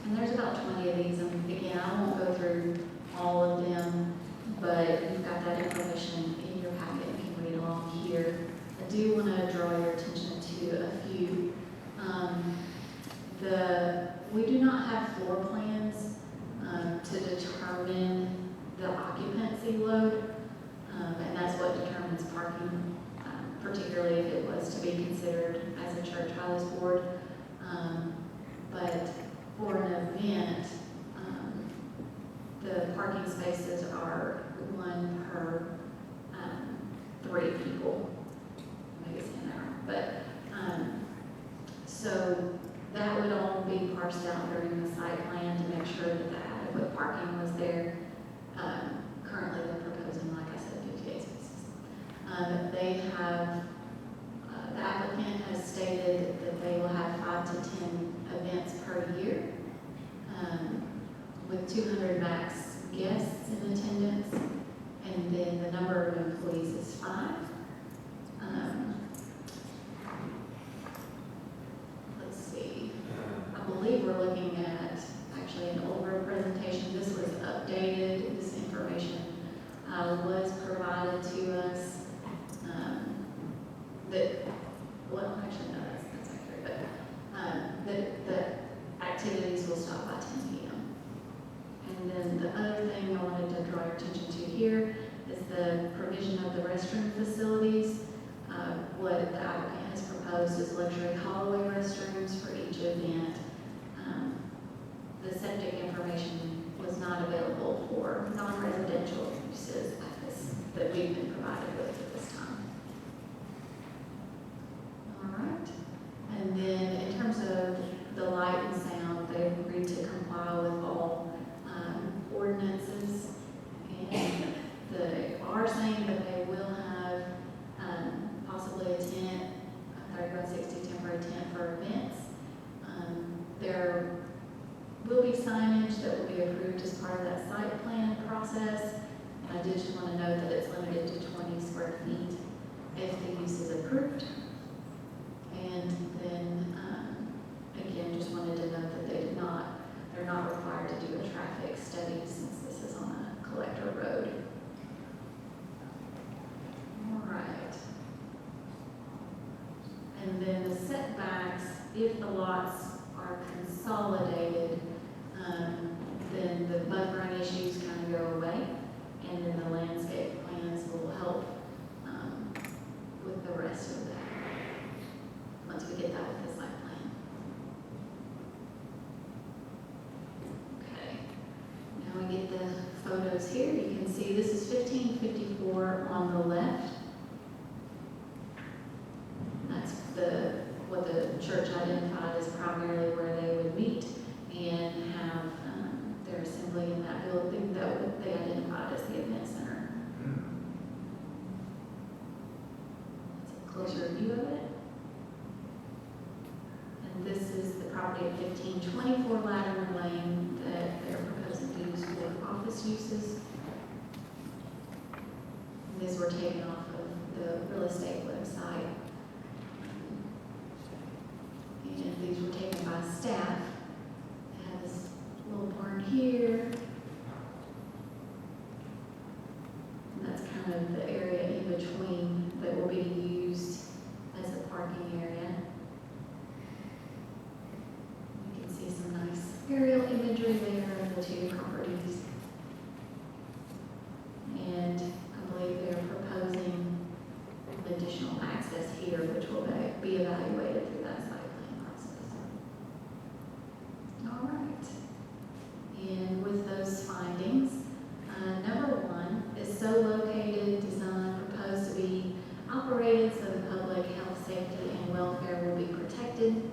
And there's about 20 of these, and again, I won't go through all of them, but you've got that information in your packet and can read along here. I do want to draw your attention to a few. We do not have floor plans to determine the occupancy load, and that's what determines parking, particularly if it was to be considered as a church by this board. But for an event, the parking spaces are 1 per 3 people. Maybe it's an hour, but so that would all be parsed out during the site plan to make sure that the adequate parking was there. Currently, they're proposing, like I said, 58 spaces. They have, the applicant has stated that they will have 5 to 10 events per year, with 200 max guests in attendance, and then the number of employees is 5. was provided to us, that, well, actually, no, that's accurate, but, that activities will stop by 10 p.m. And then the other thing I wanted to draw your attention to here is the provision of the restroom facilities. What the applicant has proposed is luxury hallway restrooms for each event. The septic information was not available for non-residential uses that we've been provided with at this time. All right. And then in terms of the light and sound, they agreed to comply with all ordinances. And they are saying that they will have possibly a tent, a 30 by 60 temporary tent for events. There will be signage that will be approved as part of that site plan process. I did just want to note that it's limited to 20 square feet if the use is approved. And then, again, just wanted to note that they're not required to do a traffic study since this is on a collector road. All right. And then the setbacks, if the lots are consolidated, then the buffering issues kind of go away, and then the landscape plans will help with the rest of that, once we get that with the site plan. Okay, now we get the photos here. You can see this is 1554 on the left. That's what the church identified as primarily where they would meet and have their assembly in that building that they identified as the event center. That's a closer view of it. And this is the property at 1524 Latimer Lane that they're proposing to use for office uses. And these were taken off of the real estate website. And these were taken by staff. It has this little barn here. And that's kind of the area in between that will be used as a parking area. You can see some nice aerial imagery there of the two properties. And I believe they're proposing additional access here, which will be evaluated through that site plan process. All right. And with those findings, number one is so located, designed, proposed to be operated so the public health, safety, and welfare will be protected.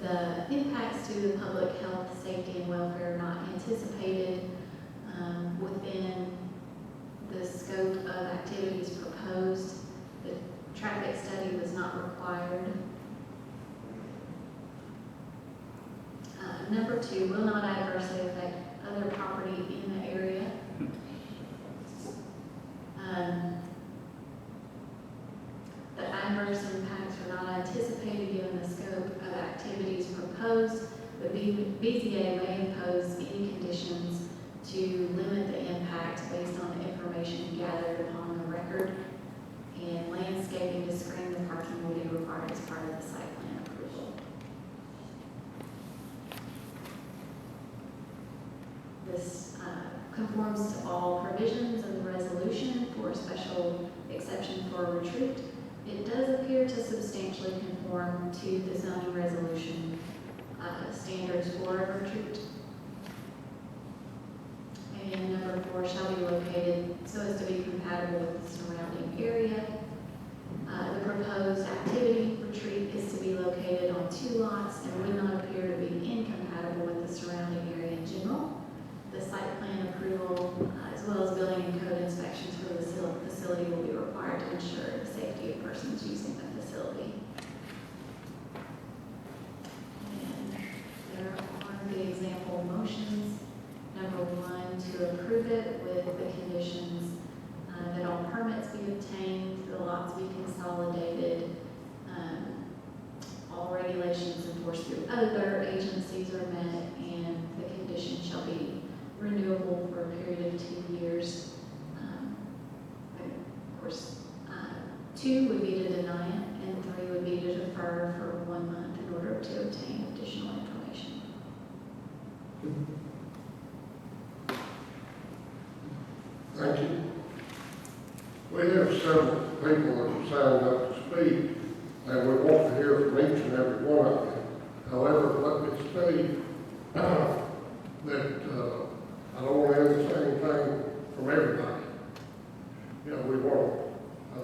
The impacts to the public health, safety, and welfare are not anticipated within the scope of activities proposed. The traffic study was not required. Number two, will not adversely affect other property in the area. The adverse impacts are not anticipated given the scope of activities proposed. The BZA may impose any conditions to limit the impact based on the information gathered upon the record. And landscaping to screen the parking will be required as part of the site plan approval. This conforms to all provisions of the resolution for a special exception for a retreat. It does appear to substantially conform to the zoning resolution standards for a retreat. And number four, shall be located so as to be compatible with the surrounding area. The proposed activity retreat is to be located on 2 lots and would not appear to be incompatible with the surrounding area in general. The site plan approval, as well as building and code inspections for the facility will be required to ensure the safety of persons using the facility. And there are the example motions. Number one, to approve it with the conditions that all permits be obtained, the lots be consolidated, all regulations enforced through other agencies are met, and the condition shall be renewable for a period of 2 years. 2 would be to deny it, and 3 would be to defer for 1 month in order to obtain additional information. Thank you. We have several people that have signed up to speak, and we want to hear from each and every one of them. However, let me state that I don't want to hear the same thing from everybody. You know,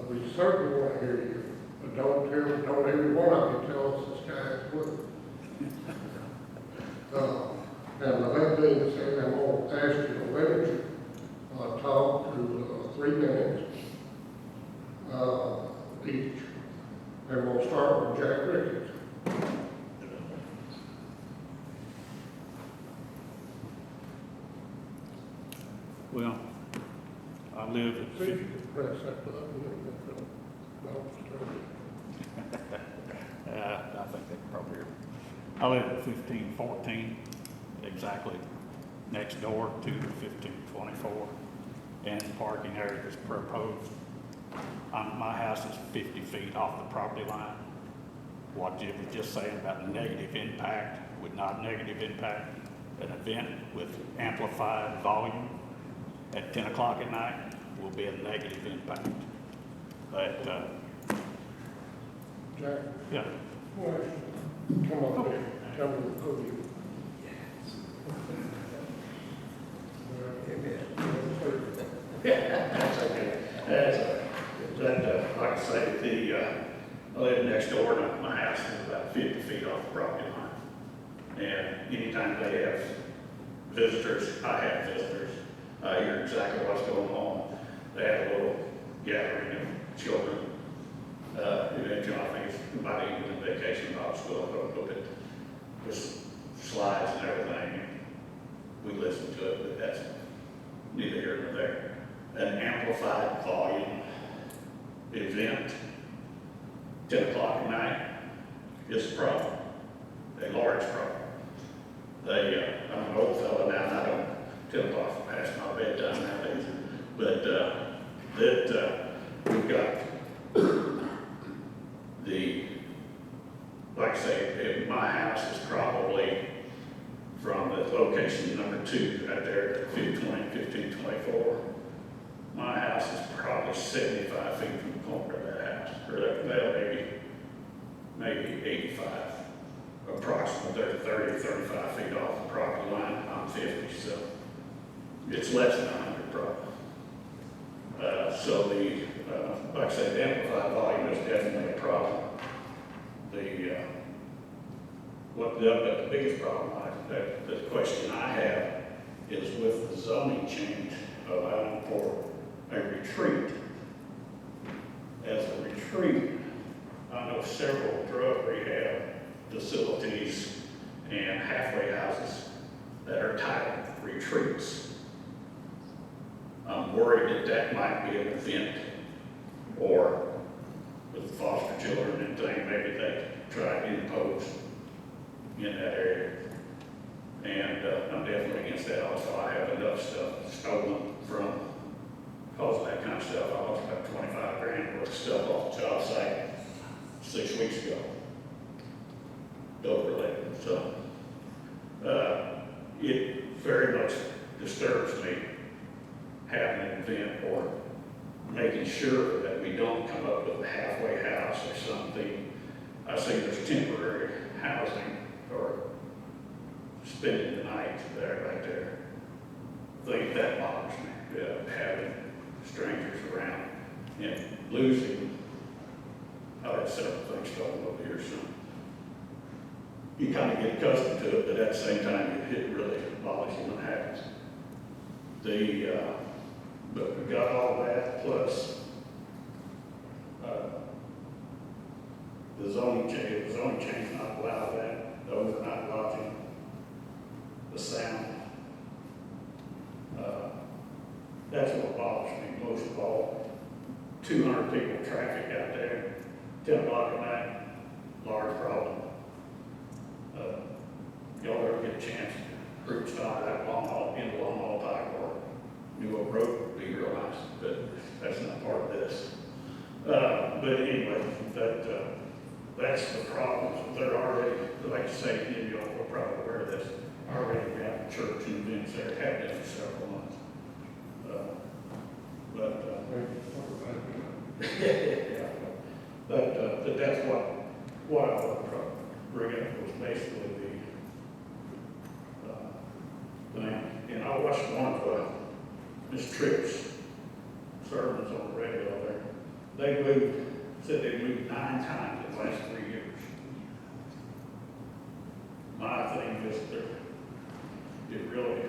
we certainly want to hear you, but don't every one of you tell us the sky is blue. And with that being said, I'm going to ask you to limit your talk to 3 minutes each. And we'll start with Jack Ricketts. Well, I live at See if you can press that button and don't disturb it. I think they can probably hear me. I live at 1514, exactly next door to 1524, and the parking area is proposed. My house is 50 feet off the property line. What you were just saying about negative impact would not negative impact an event with amplified volume at 10 o'clock at night will be a negative impact. But, Jack, yeah. come on, okay. Come to the podium. That's okay. Like I say, I live next door to my house is about 50 feet off the property line. And anytime they have visitors, I have visitors, I hear exactly what's going on. They have a little gathering of children. Eventually, I think it's about even in vacation Bible school, I don't look at just slides and everything. We listen to it, but that's neither here nor there. An amplified volume event, 10 o'clock at night, is a problem, a large problem. I'm an old fellow now, and I don't, 10 o'clock past my bedtime nowadays, but we've got like I say, my house is probably from the location number 2 right there at 1524. My house is probably 75 feet from the corner of that house, or maybe 85, approximately 30, 35 feet off the property line. I'm 50, so it's less than 100 probably. So like I said, the amplified volume is definitely a problem. The biggest problem, the question I have is with the zoning change allowing for a retreat. As a retreat, I know several drug rehab facilities and halfway houses that are titled retreats. I'm worried that might be an event, or with foster children and things, maybe they try to impose in that area. And I'm definitely against that also. I have enough stuff stolen from because of that kind of stuff. I lost about 25 grand worth of stuff off the job site 6 weeks ago. Dope related. So it very much disturbs me having an event or making sure that we don't come up with a halfway house or something. I see there's temporary housing or spending the night there, right there. I think that bothers me, having strangers around and losing. I had several things stolen over here, so you kind of get accustomed to it, but at the same time, it really bothers you when it happens. But we got all that, plus the zoning change not allow that, the overnight lodging, the sound. That's what bothers me most of all. 200 people traffic out there, 10 o'clock at night, large problem. Y'all ever get a chance to group stop that long haul, in the long haul pike or New Oak Road would be real nice, but that's not part of this. But address the problems. They're already, like you say, you know, we're probably aware of this, already have church events that are happening for several months. Yeah, but that's what I was bringing up was basically the thing. And I watched one of Miss Tripp's sermons on the radio there. They said they moved 9 times in the last 3 years. My thing is that it really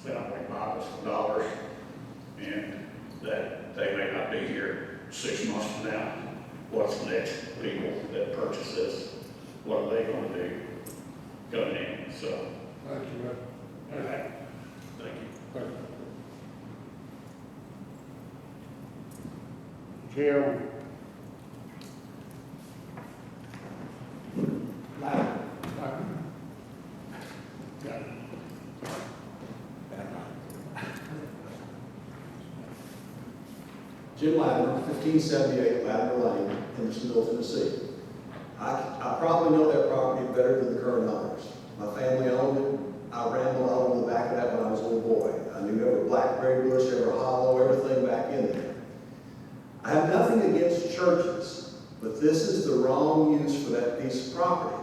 sounds like bottles for dollars, and that they may not be here 6 months from now. What's the next people that purchase this? What are they going to do coming in? So, Thank you, man. all right. Thank you. Thank you. Jim. Jim Ladner, 1578 Ladner Lane, Hendersonville, Tennessee. I probably know that property better than the current owners. My family owned it. I rambled out on the back of that when I was a little boy. I knew every blackberry bush, every hollow, everything back in there. I have nothing against churches, but this is the wrong use for that piece of property.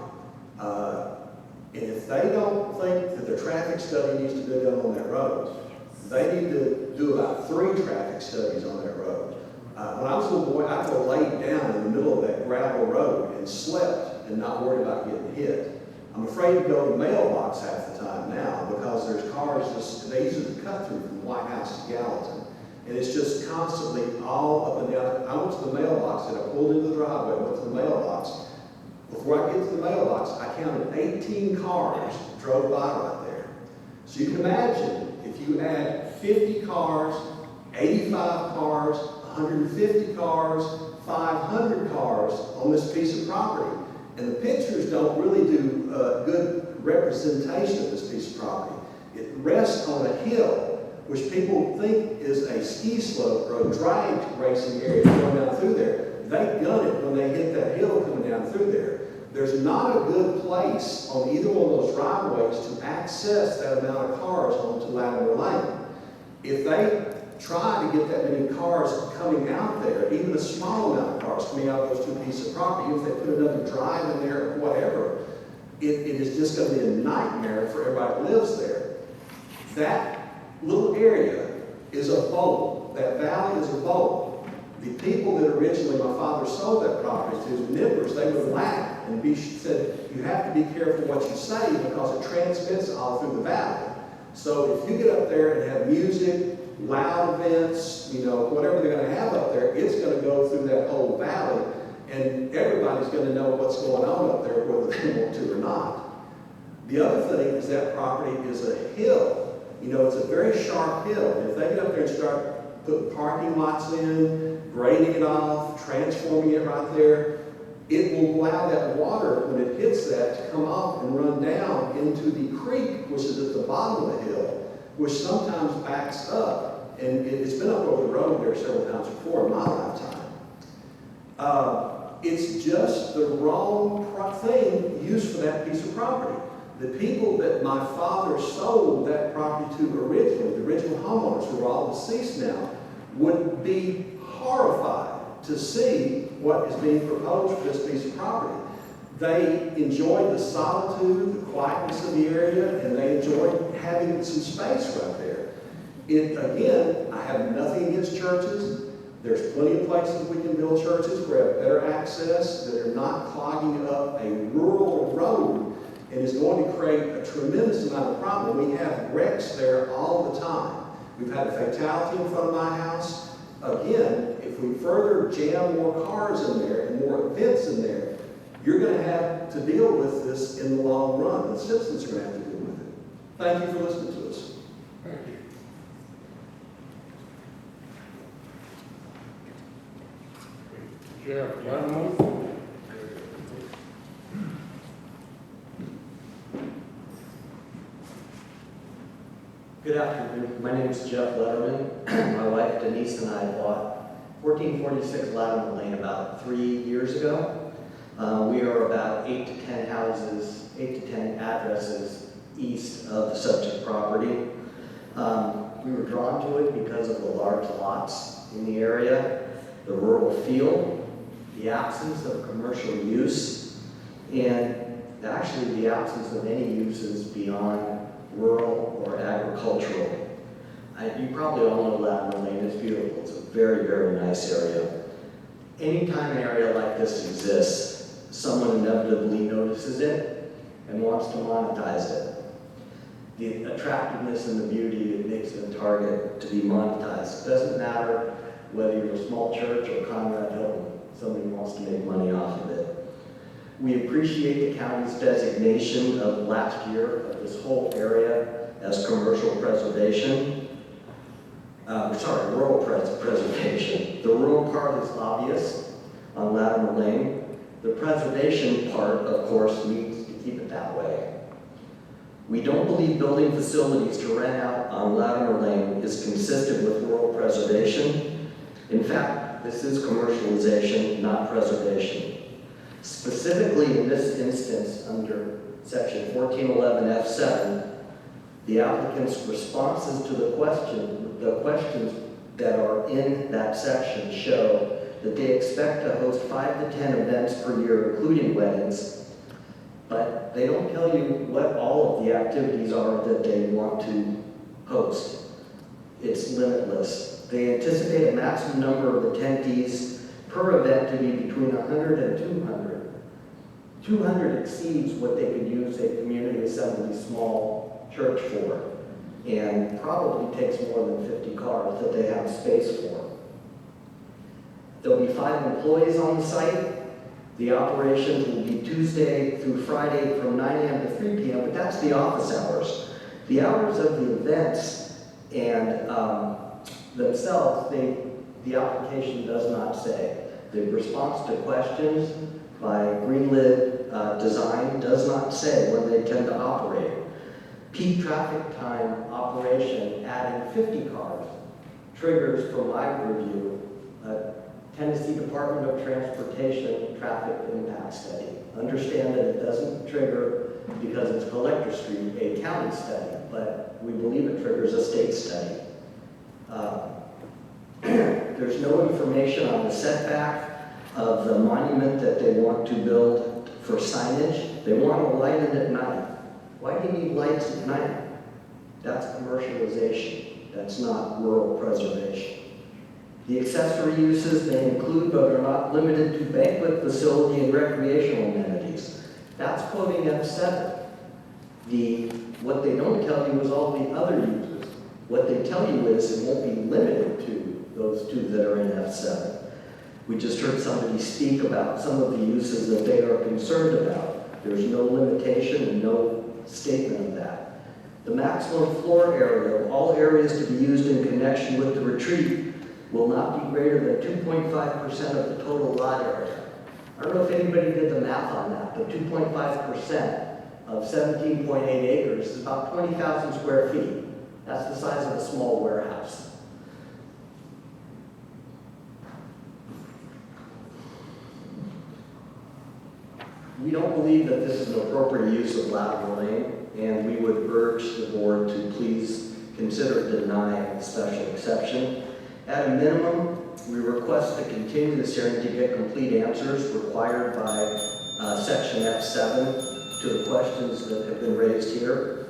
And if they don't think that the traffic study needs to be done on that road, they need to do about 3 traffic studies on that road. When I was a little boy, I could have laid down in the middle of that gravel road and slept and not worried about getting hit. I'm afraid to go to the mailbox half the time now because there's cars they use it to cut through from White House to Gallatin. And it's just constantly all up and down. I went to the mailbox and I pulled into the driveway, went to the mailbox. Before I get to the mailbox, I counted 18 cars drove by right there. So you can imagine if you add 50 cars, 85 cars, 150 cars, 500 cars on this piece of property. And the pictures don't really do good representation of this piece of property. It rests on a hill, which people think is a ski slope or a drag racing area going down through there. They gun it when they hit that hill coming down through there. There's not a good place on either one of those driveways to access that amount of cars onto Lavender Lane. If they try to get that many cars coming out there, even a small amount of cars coming out of those 2 pieces of property, if they put another drive in there or whatever, it is just going to be a nightmare for everybody that lives there. That little area is a bowl. That valley is a bowl. The people that originally my father sold that property to, his neighbors, they would laugh and said, you have to be careful what you say because it transmits all through the valley. So if you get up there and have music, loud events, you know, whatever they're going to have up there, it's going to go through that whole valley, and everybody's going to know what's going on up there, whether they want to or not. The other thing is that property is a hill. You know, it's a very sharp hill. And if they get up there and start putting parking lots in, grading it off, transforming it right there, it will allow that water, when it hits that, to come off and run down into the creek, which is at the bottom of the hill, which sometimes backs up. And it's been up over the road there several times before in my lifetime. It's just the wrong thing used for that piece of property. The people that my father sold that property to originally, the original homeowners who are all deceased now, would be horrified to see what is being proposed for this piece of property. They enjoyed the solitude, the quietness of the area, and they enjoyed having some space right there. Again, I have nothing against churches. There's plenty of places we can build churches where we have better access, that are not clogging up a rural road, and is going to create a tremendous amount of problem. We have wrecks there all the time. We've had a fatality in front of my house. Again, if we further jam more cars in there and more events in there, you're going to have to deal with this in the long run. The citizens are going to have to deal with it. Thank you for listening to us. Thank you. Jeff Lemon. Good afternoon. My name is Jeff Letterman. My wife Denise and I bought 1446 Latimer Lane about 3 years ago. We are about 8 to 10 houses, 8 to 10 addresses east of the subject property. We were drawn to it because of the large lots in the area, the rural feel, the absence of commercial use, and actually the absence of any uses beyond rural or agricultural. You probably all know Latimer Lane is beautiful. It's a very, very nice area. Anytime an area like this exists, someone inevitably notices it and wants to monetize it. The attractiveness and the beauty, it makes it a target to be monetized. It doesn't matter whether you're a small church or Conrad Hilton, somebody wants to make money off of it. We appreciate the county's designation of last year of this whole area as commercial preservation. Rural preservation. The rural part is obvious on Latimer Lane. The preservation part, of course, needs to keep it that way. We don't believe building facilities to rent out on Latimer Lane is consistent with rural preservation. In fact, this is commercialization, not preservation. Specifically in this instance, under section 1411F7, the applicant's responses to the questions that are in that section show that they expect to host 5 to 10 events per year, including weddings, but they don't tell you what all of the activities are that they want to host. It's limitless. They anticipate a maximum number of attendees per event to be between 100 and 200. 200 exceeds what they could use a community assembly small church for, and probably takes more than 50 cars that they have space for. There'll be 5 employees on the site. The operations will be Tuesday through Friday from 9 a.m. to 3 p.m., but that's the office hours. The hours of the events and themselves, the application does not say. The response to questions by Greenlit Design does not say when they tend to operate. Peak traffic time operation adding 50 cars triggers, from my review, Tennessee Department of Transportation traffic impact study. Understand that it doesn't trigger, because it's Collector Street, a county study, but we believe it triggers a state study. There's no information on the setback of the monument that they want to build for signage. They want to light it at night. Why do you need lights at night? That's commercialization. That's not rural preservation. The accessory uses may include but are not limited to banquet facility and recreational amenities. That's quoting F7. What they don't tell you is all the other uses. What they tell you is it won't be limited to those 2 that are in F7. We just heard somebody speak about some of the uses that they are concerned about. There's no limitation and no statement of that. The maximum floor area of all areas to be used in connection with the retreat will not be greater than 2.5% of the total lot area. I don't know if anybody did the math on that, but 2.5% of 17.8 acres is about 20,000 square feet. That's the size of a small warehouse. We don't believe that this is an appropriate use of Latimer Lane, and we would urge the board to please consider denying the special exception. At a minimum, we request to continue this hearing to get complete answers required by section F7 to the questions that have been raised here.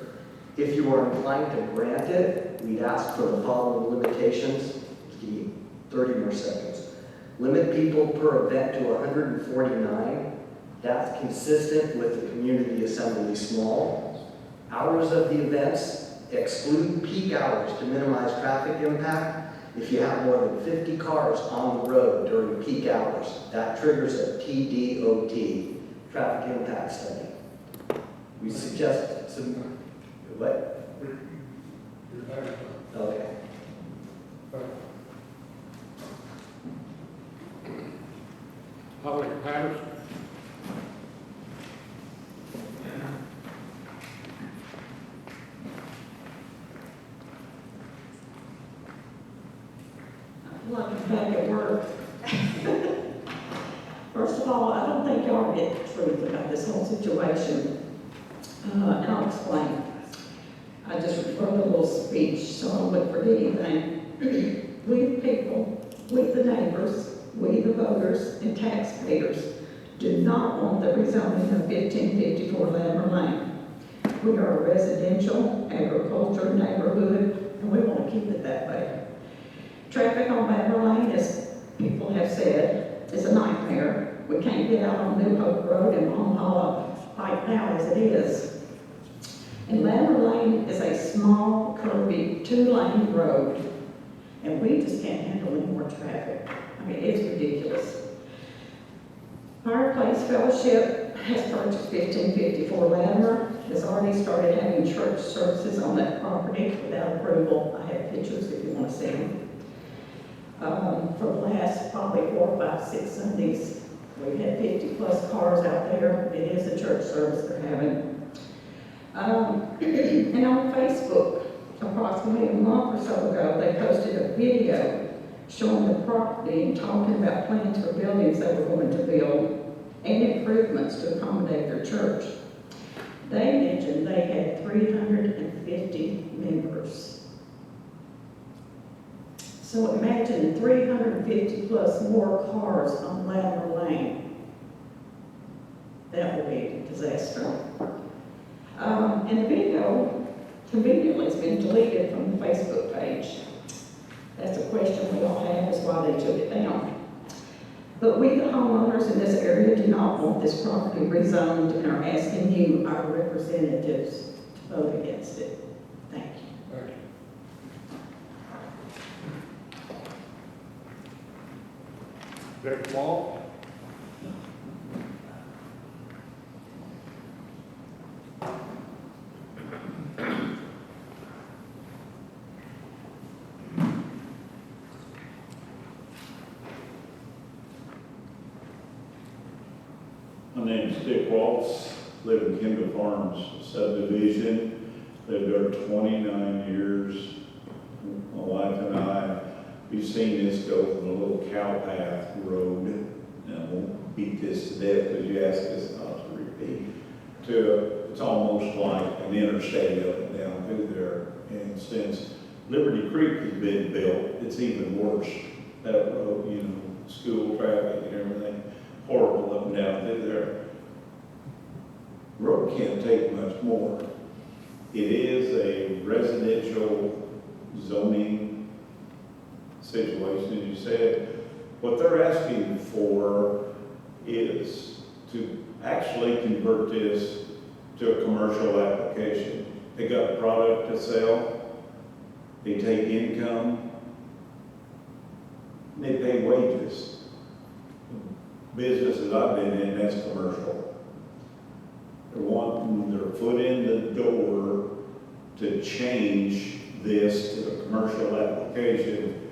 If you are inclined to grant it, we'd ask for the following limitations. 30 more seconds. Limit people per event to 149. That's consistent with the community assembly small. Hours of the events exclude peak hours to minimize traffic impact. If you have more than 50 cars on the road during peak hours, that triggers a TDOT, traffic impact study. We suggest some, what? Okay. Holly Patterson. Like I'm back at work. First of all, I don't think y'all get the truth about this whole situation. And I'll explain. I just wrote a little speech, so I don't look for anything. We the people, we the neighbors, we the voters and taxpayers do not want the rezoning of 1554 Latimer Lane. We are a residential, agriculture neighborhood, and we want to keep it that way. Traffic on Latimer Lane, as people have said, is a nightmare. We can't get out on New Hope Road in Long Hollow right now as it is. And Latimer Lane is a small, curvy, 2-lane road, and we just can't handle any more traffic. I mean, it's ridiculous. Fireplace Fellowship has purchased 1554 Latimer, has already started having church services on that property without approval. I have pictures if you want to see them. For the last probably 4, 5, 6 Sundays, we've had 50 plus cars out there. It is a church service they're having. And on Facebook, approximately a month or so ago, they posted a video showing the property and talking about plans for buildings they were going to build and improvements to accommodate their church. They mentioned they had 350 members. So imagine 350 plus more cars on Latimer Lane. That would be a disaster. And the video conveniently has been deleted from the Facebook page. That's a question we all have, is why they took it down. But we, the homeowners in this area, do not want this property rezoned and are asking you, our representatives, to vote against it. Thank you. Thank you. Next, Paul. My name is Dick Waltz, live in Kendall Farms subdivision, lived there 29 years. My wife and I, we've seen this go from a little cow path road, and I won't beat this to death because you asked us not to repeat, it's almost like an interstate up and down through there. And since Liberty Creek has been built, it's even worse. That road, you know, school traffic and everything, horrible up and down through there. Road can't take much more. It is a residential zoning situation, as you said. What they're asking for is to actually convert this to a commercial application. They got a product to sell, they take income, they pay wages. Businesses I've been in, that's commercial. They're wanting their foot in the door to change this to a commercial application,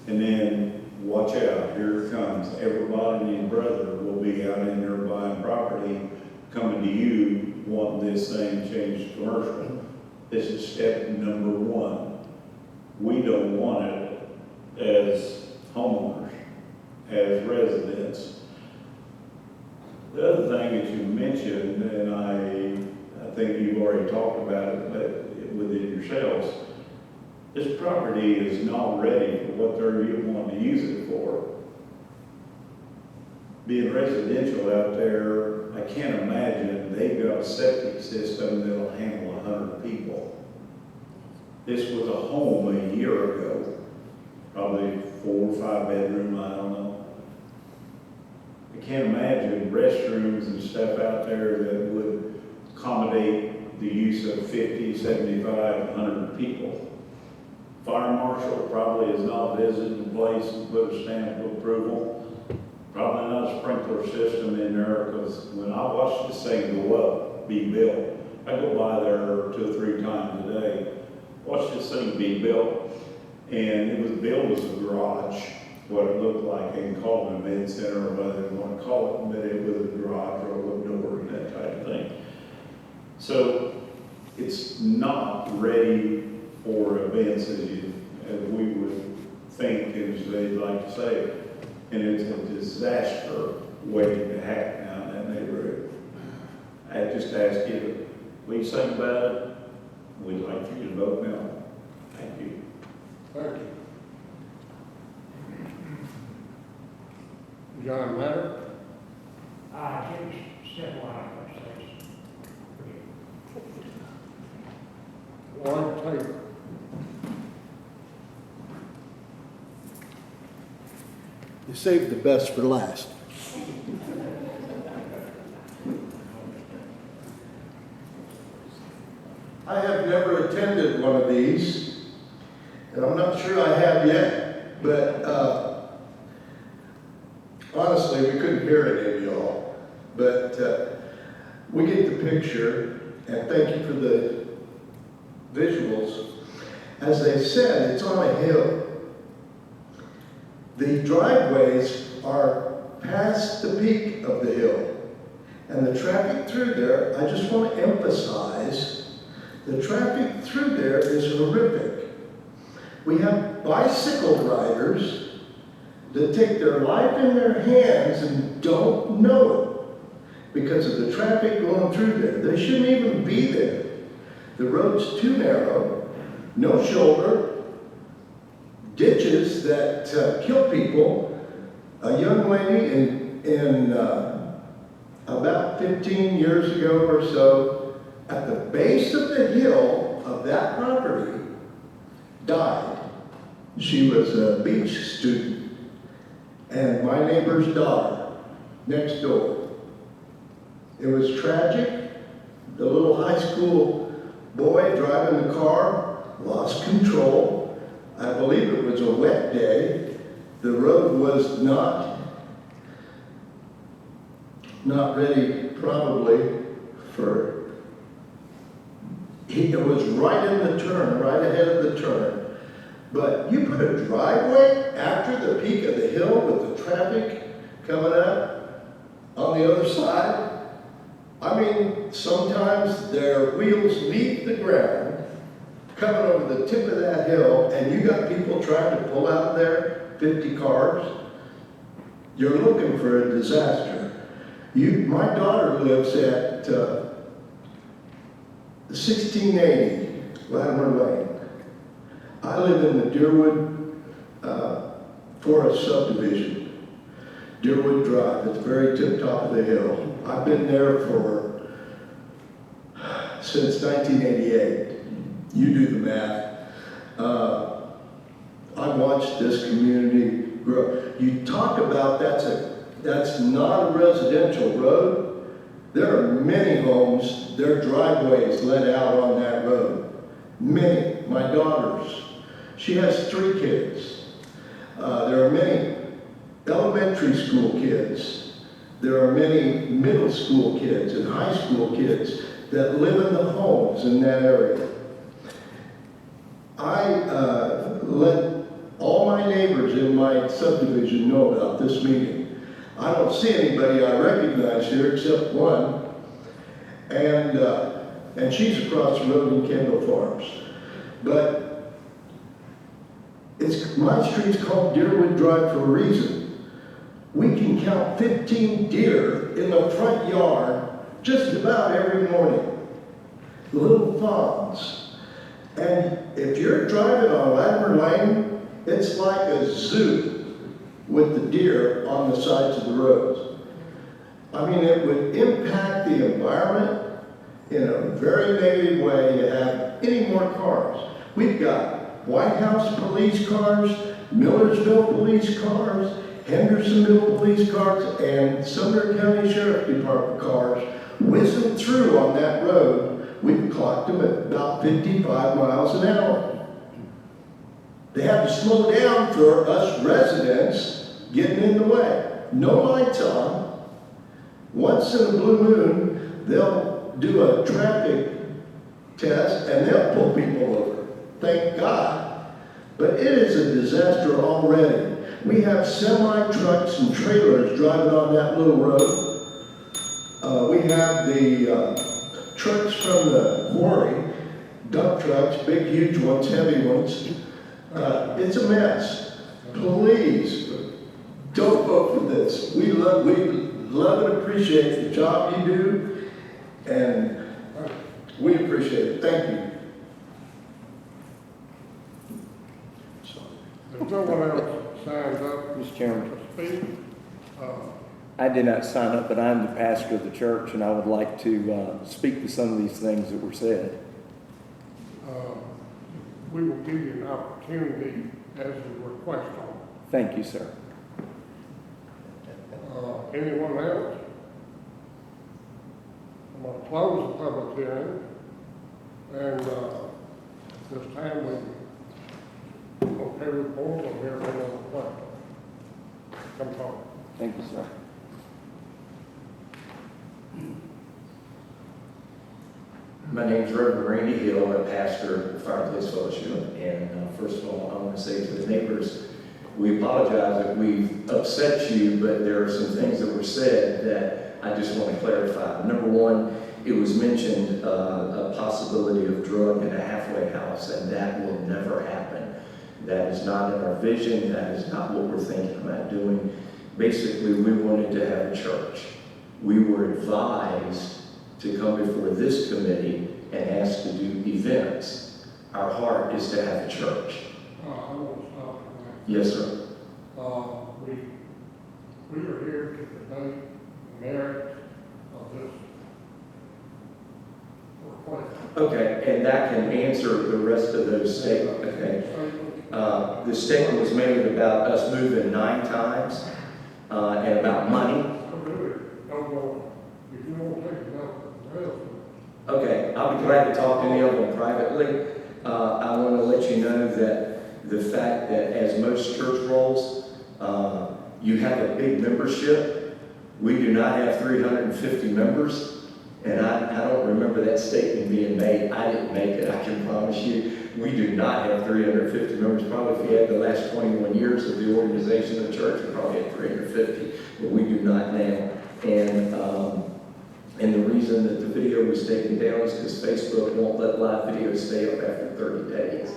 and then watch out, here it comes. Everybody and your brother will be out in there buying property, coming to you, wanting this thing changed to commercial. This is step number 1. We don't want it as homeowners, as residents. The other thing that you mentioned, and I think you've already talked about it, but within yourselves, this property is not ready for what they're wanting to use it for. Being residential out there, I can't imagine they've got a septic system that'll handle 100 people. This was a home a year ago, probably 4 or 5 bedroom, I don't know. I can't imagine restrooms and stuff out there that would accommodate the use of 50, 75, 100 people. Fire marshal probably has not visited the place and put a stamp of approval. Probably not a sprinkler system in there, because when I watch this thing go up, be built, I go by there 2 or 3 times a day, watch this thing be built, and it was built as a garage, what it looked like. They can call it an event center or whatever they want to call it, but it was a garage or a door and that type of thing. So it's not ready for events as we would think, as they'd like to say, and it's a disaster waiting to happen out in that neighborhood. I just ask you, please think about it. We'd like for you to vote no. Thank you. Thank you. John Matter? Jim's several items, Warren Taylor? You saved the best for last. I have never attended one of these, and I'm not sure I have yet, but honestly, we couldn't hear any of y'all. But we get the picture, and thank you for the visuals. As they said, it's on a hill. The driveways are past the peak of the hill, and the traffic through there, I just want to emphasize, the traffic through there is horrific. We have bicycle riders that take their life in their hands and don't know it because of the traffic going through there. They shouldn't even be there. The road's too narrow, no shoulder, ditches that kill people. A young lady in about 15 years ago or so, at the base of the hill of that property, died. She was a beach student, and my neighbor's daughter next door. It was tragic. The little high school boy driving the car lost control. I believe it was a wet day. The road was not ready probably for, it was right in the turn, right ahead of the turn. But you put a driveway after the peak of the hill with the traffic coming up on the other side. I mean, sometimes their wheels leave the ground, coming over the tip of that hill, and you got people trying to pull out of there, 50 cars. You're looking for a disaster. My daughter lives at 1680 Latimer Lane. I live in the Deerwood Forest subdivision, Deerwood Drive, at the very tip top of the hill. I've been there since 1988. You do the math. I've watched this community grow. You talk about that's not a residential road. There are many homes, their driveways led out on that road. Many. My daughter's. She has 3 kids. There are many elementary school kids. There are many middle school kids and high school kids that live in the homes in that area. I let all my neighbors in my subdivision know about this meeting. I don't see anybody I recognize here except one, and she's across the road in Kendall Farms. But my street's called Deerwood Drive for a reason. We can count 15 deer in the front yard just about every morning. Little fawns. And if you're driving on Latimer Lane, it's like a zoo with the deer on the sides of the roads. I mean, it would impact the environment in a very negative way to have any more cars. We've got White House police cars, Millersville police cars, Hendersonville police cars, and Sumner County Sheriff Department cars whizzing through on that road. We've clocked them at about 55 miles an hour. They have to slow down for us residents getting in the way. No lights on. Once in a blue moon, they'll do a traffic test and they'll pull people over. Thank God. But it is a disaster already. We have semi-trucks and trailers driving on that little road. We have the trucks from the quarry, dump trucks, big, huge ones, heavy ones. It's a mess. Please, don't vote for this. We love and appreciate the job you do, and we appreciate it. Thank you. There's no one else signed up Mr. Chairman, to speak. I did not sign up, but I'm the pastor of the church, and I would like to speak to some of these things that were said. We will give you an opportunity as we request on. Thank you, sir. Anyone else? I'm going to close the public hearing, and this time we okay report or hear another question. Come forward. Thank you, sir. My name is Reverend Randy Hill. I'm pastor of the Fireplace Fellowship. And first of all, I want to say to the neighbors, we apologize if we've upset you, but there are some things that were said that I just want to clarify. Number one, it was mentioned a possibility of drug in a halfway house, and that will never happen. That is not in our vision. That is not what we're thinking about doing. Basically, we wanted to have a church. We were advised to come before this committee and ask to do events. Our heart is to have a church. I want to stop for that. Yes, sir. We are here to debate the merits of this request. Okay, and that can answer the rest of those statements. Okay. The statement was made about us moving 9 times and about money. Okay, I'll be glad to talk to any of them privately. I want to let you know that the fact that as most church rolls, you have a big membership. We do not have 350 members, and I don't remember that statement being made. I didn't make it, I can promise you. We do not have 350 members. Probably if you had the last 21 years of the organization of the church, we probably had 350, but we do not now. And the reason that the video was taken down is because Facebook won't let live videos stay up after 30 days.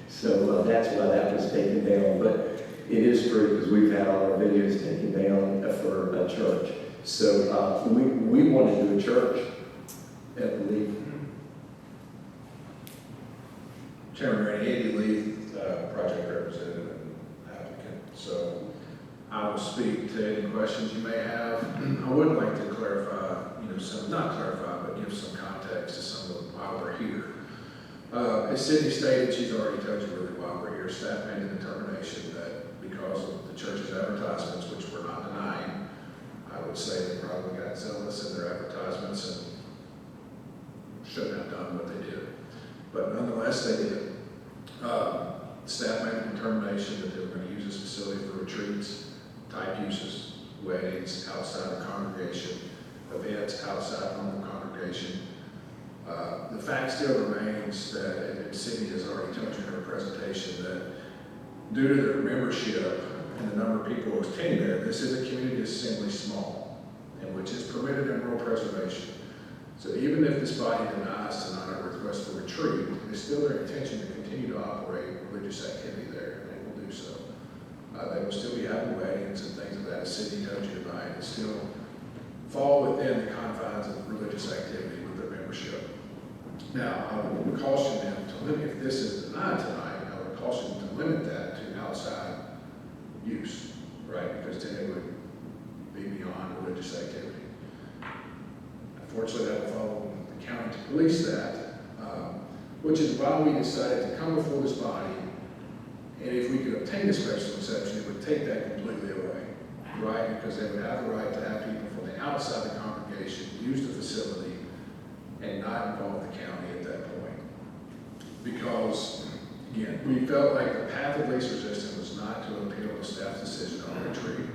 So that's why that was taken down. But it is true because we've had all our videos taken down for a church. So we want to do a church, I believe. Chairman Randy, Andy Lee, project representative and applicant. So I will speak to any questions you may have. I would like to clarify, not clarify, but give some context to some of why we're here. As Sydney stated, she's already told you really why we're here. Staff made the determination that because of the church's advertisements, which we're not denying, I would say they probably got zealous in their advertisements and shouldn't have done what they did. But nonetheless, they did. Staff made the determination that they were going to use this facility for retreats, type uses, weddings outside the congregation, events outside normal congregation. The fact still remains that, and Sydney has already told you in her presentation, that due to their membership and the number of people who attend there, this is a community that's simply small, and which is permitted in rural preservation. So even if this body denies tonight a request for retreat, it is still their intention to continue to operate religious activity there, and they will do so. They will still be having weddings and things of that, as Sydney told you tonight, and still fall within the confines of religious activity with their membership. Now, I would caution them to limit, if this is denied tonight, I would caution them to limit that to outside use, right? Because then it would be beyond religious activity. Unfortunately, that will follow the county to police that, which is why we decided to come before this body, and if we could obtain a special exception, it would take that completely away, right? Because they would have the right to have people from the outside the congregation use the facility and not involve the county at that point. Because, again, we felt like the path of least resistance was not to appeal the staff's decision on retreat,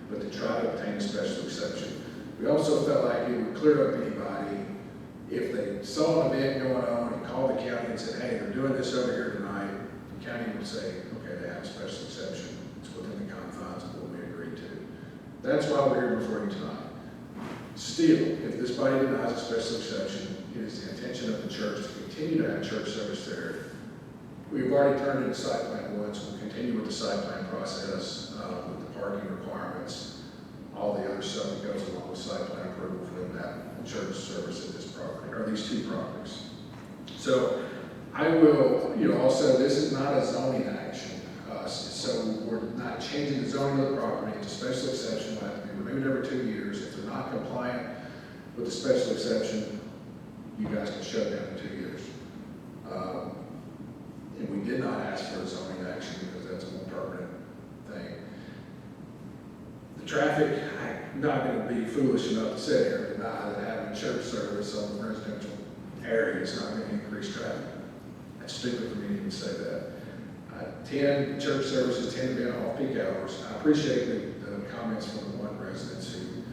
but to try to obtain a special exception. We also felt like it would clear up anybody if they saw an event going on and called the county and said, hey, they're doing this over here tonight. The county would say, okay, they have a special exception. It's within the confines of what we agreed to. That's why we're here before you tonight. Still, if this body denies a special exception, it is the intention of the church to continue to have church service there. We've already turned in the site plan once. We'll continue with the site plan process with the parking requirements all the other stuff that goes along with site plan approval for them to have church service at this property, or these two properties. So I will, also, this is not a zoning action. So we're not changing the zoning of the property. It's a special exception, will have to be renewed every 2 years. If they're not compliant with the special exception, you guys can shut down in 2 years. And we did not ask for a zoning action because that's a more permanent thing. The traffic, I'm not going to be foolish enough to sit here and deny that having church service on the residential area is not going to increase traffic. That's stupid for me to even say that. Church services tend to be on off-peak hours. I appreciate the comments from the one residents who,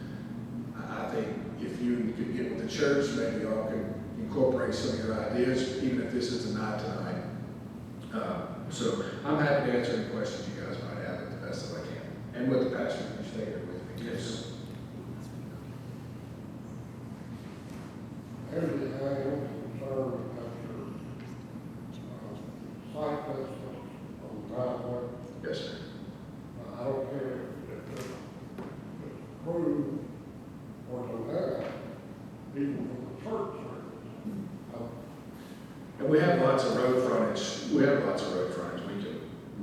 I think if you could get with the church, maybe y'all could incorporate some of your ideas, even if this is a night to night. So I'm happy to answer any questions you guys might have the best that I can. And with the pastor, you stay here with me. Yes. Everything I am concerned about your site distance on the driveway. Yes, sir. I don't care if it's approved or denied, even from the church service. And we have lots of road frontage. We have lots of road frontage. We can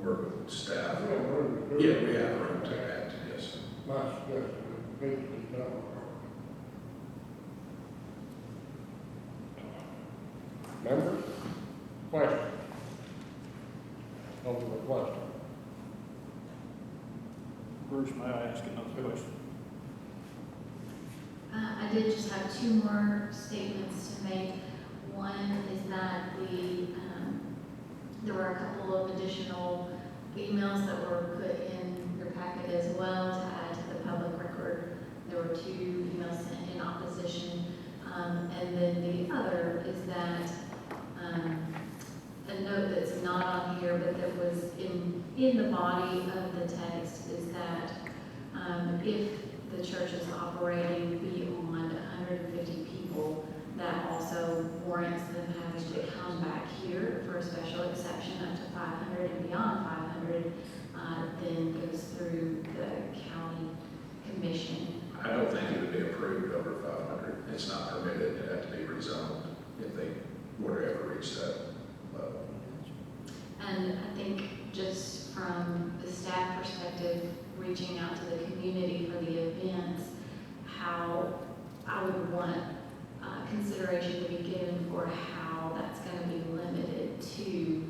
work with staff. Yeah, we have room to add to this. My suggestion is basically done. Members? Question? Over the question. Bruce, may I ask another question? I did just have two more statements to make. One is that there were a couple of additional emails that were put in your packet as well to add to the public record. There were 2 emails sent in opposition. And then the other is that a note that's not on here, but that was in the body of the text, is that if the church is operating beyond 150 people, that also warrants them having to come back here for a special exception up to 500, and beyond 500 then goes through the county commission. I don't think it would be approved over 500. It's not permitted. It'd have to be rezoned if they were to ever reach that level. And I think just from the staff perspective, reaching out to the community for the events, how I would want consideration to be given for how that's going to be limited to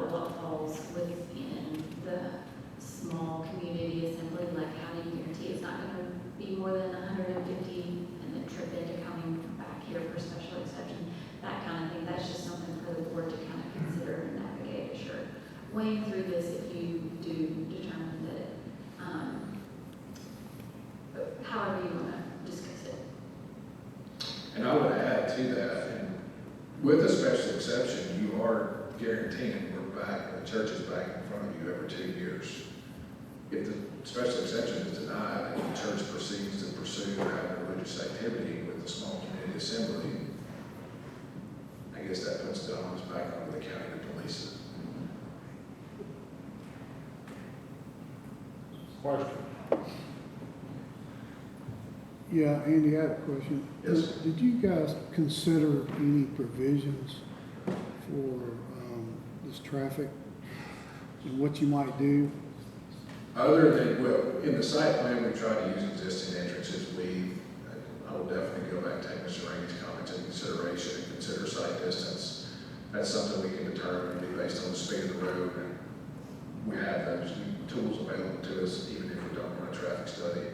what falls within the small community assembly. Like, how do you guarantee it's not going to be more than 150 and then trip into coming back here for special exception, that kind of thing. That's just something for the board to kind of consider and navigate. Sure, weighing through this if you do determine that however you want to discuss it. And I would add to that, and with a special exception, you are guaranteeing we're back, the church is back in front of you every 2 years. If the special exception is denied and the church proceeds to pursue having religious activity with the small community assembly, I guess that puts the onus back on the county to police it. Question? Yeah, Andy, I have a question. Yes. Did you guys consider any provisions for this traffic and what you might do? Other than, well, in the site plan, we try to use existing entrances. I will definitely go back and take Mr. Rainey's comments into consideration and consider site distance. That's something we can determine and be based on the speed of the road. And we have those tools available to us, even if we don't run a traffic study.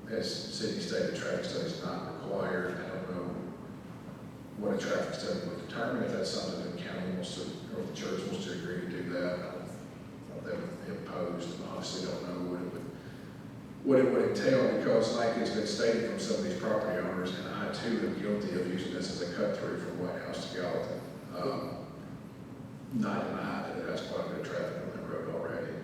As city stated, traffic study is not required. I don't know what a traffic study would determine, if that's something the county wants to, or if the church wants to agree to do that. I don't know if they would be opposed, and honestly don't know what it would entail, because like it's been stated from some of these property owners, and I too am guilty of using this as a cut through from White House to Gallatin. Not denied that it has quite a bit of traffic on that road already.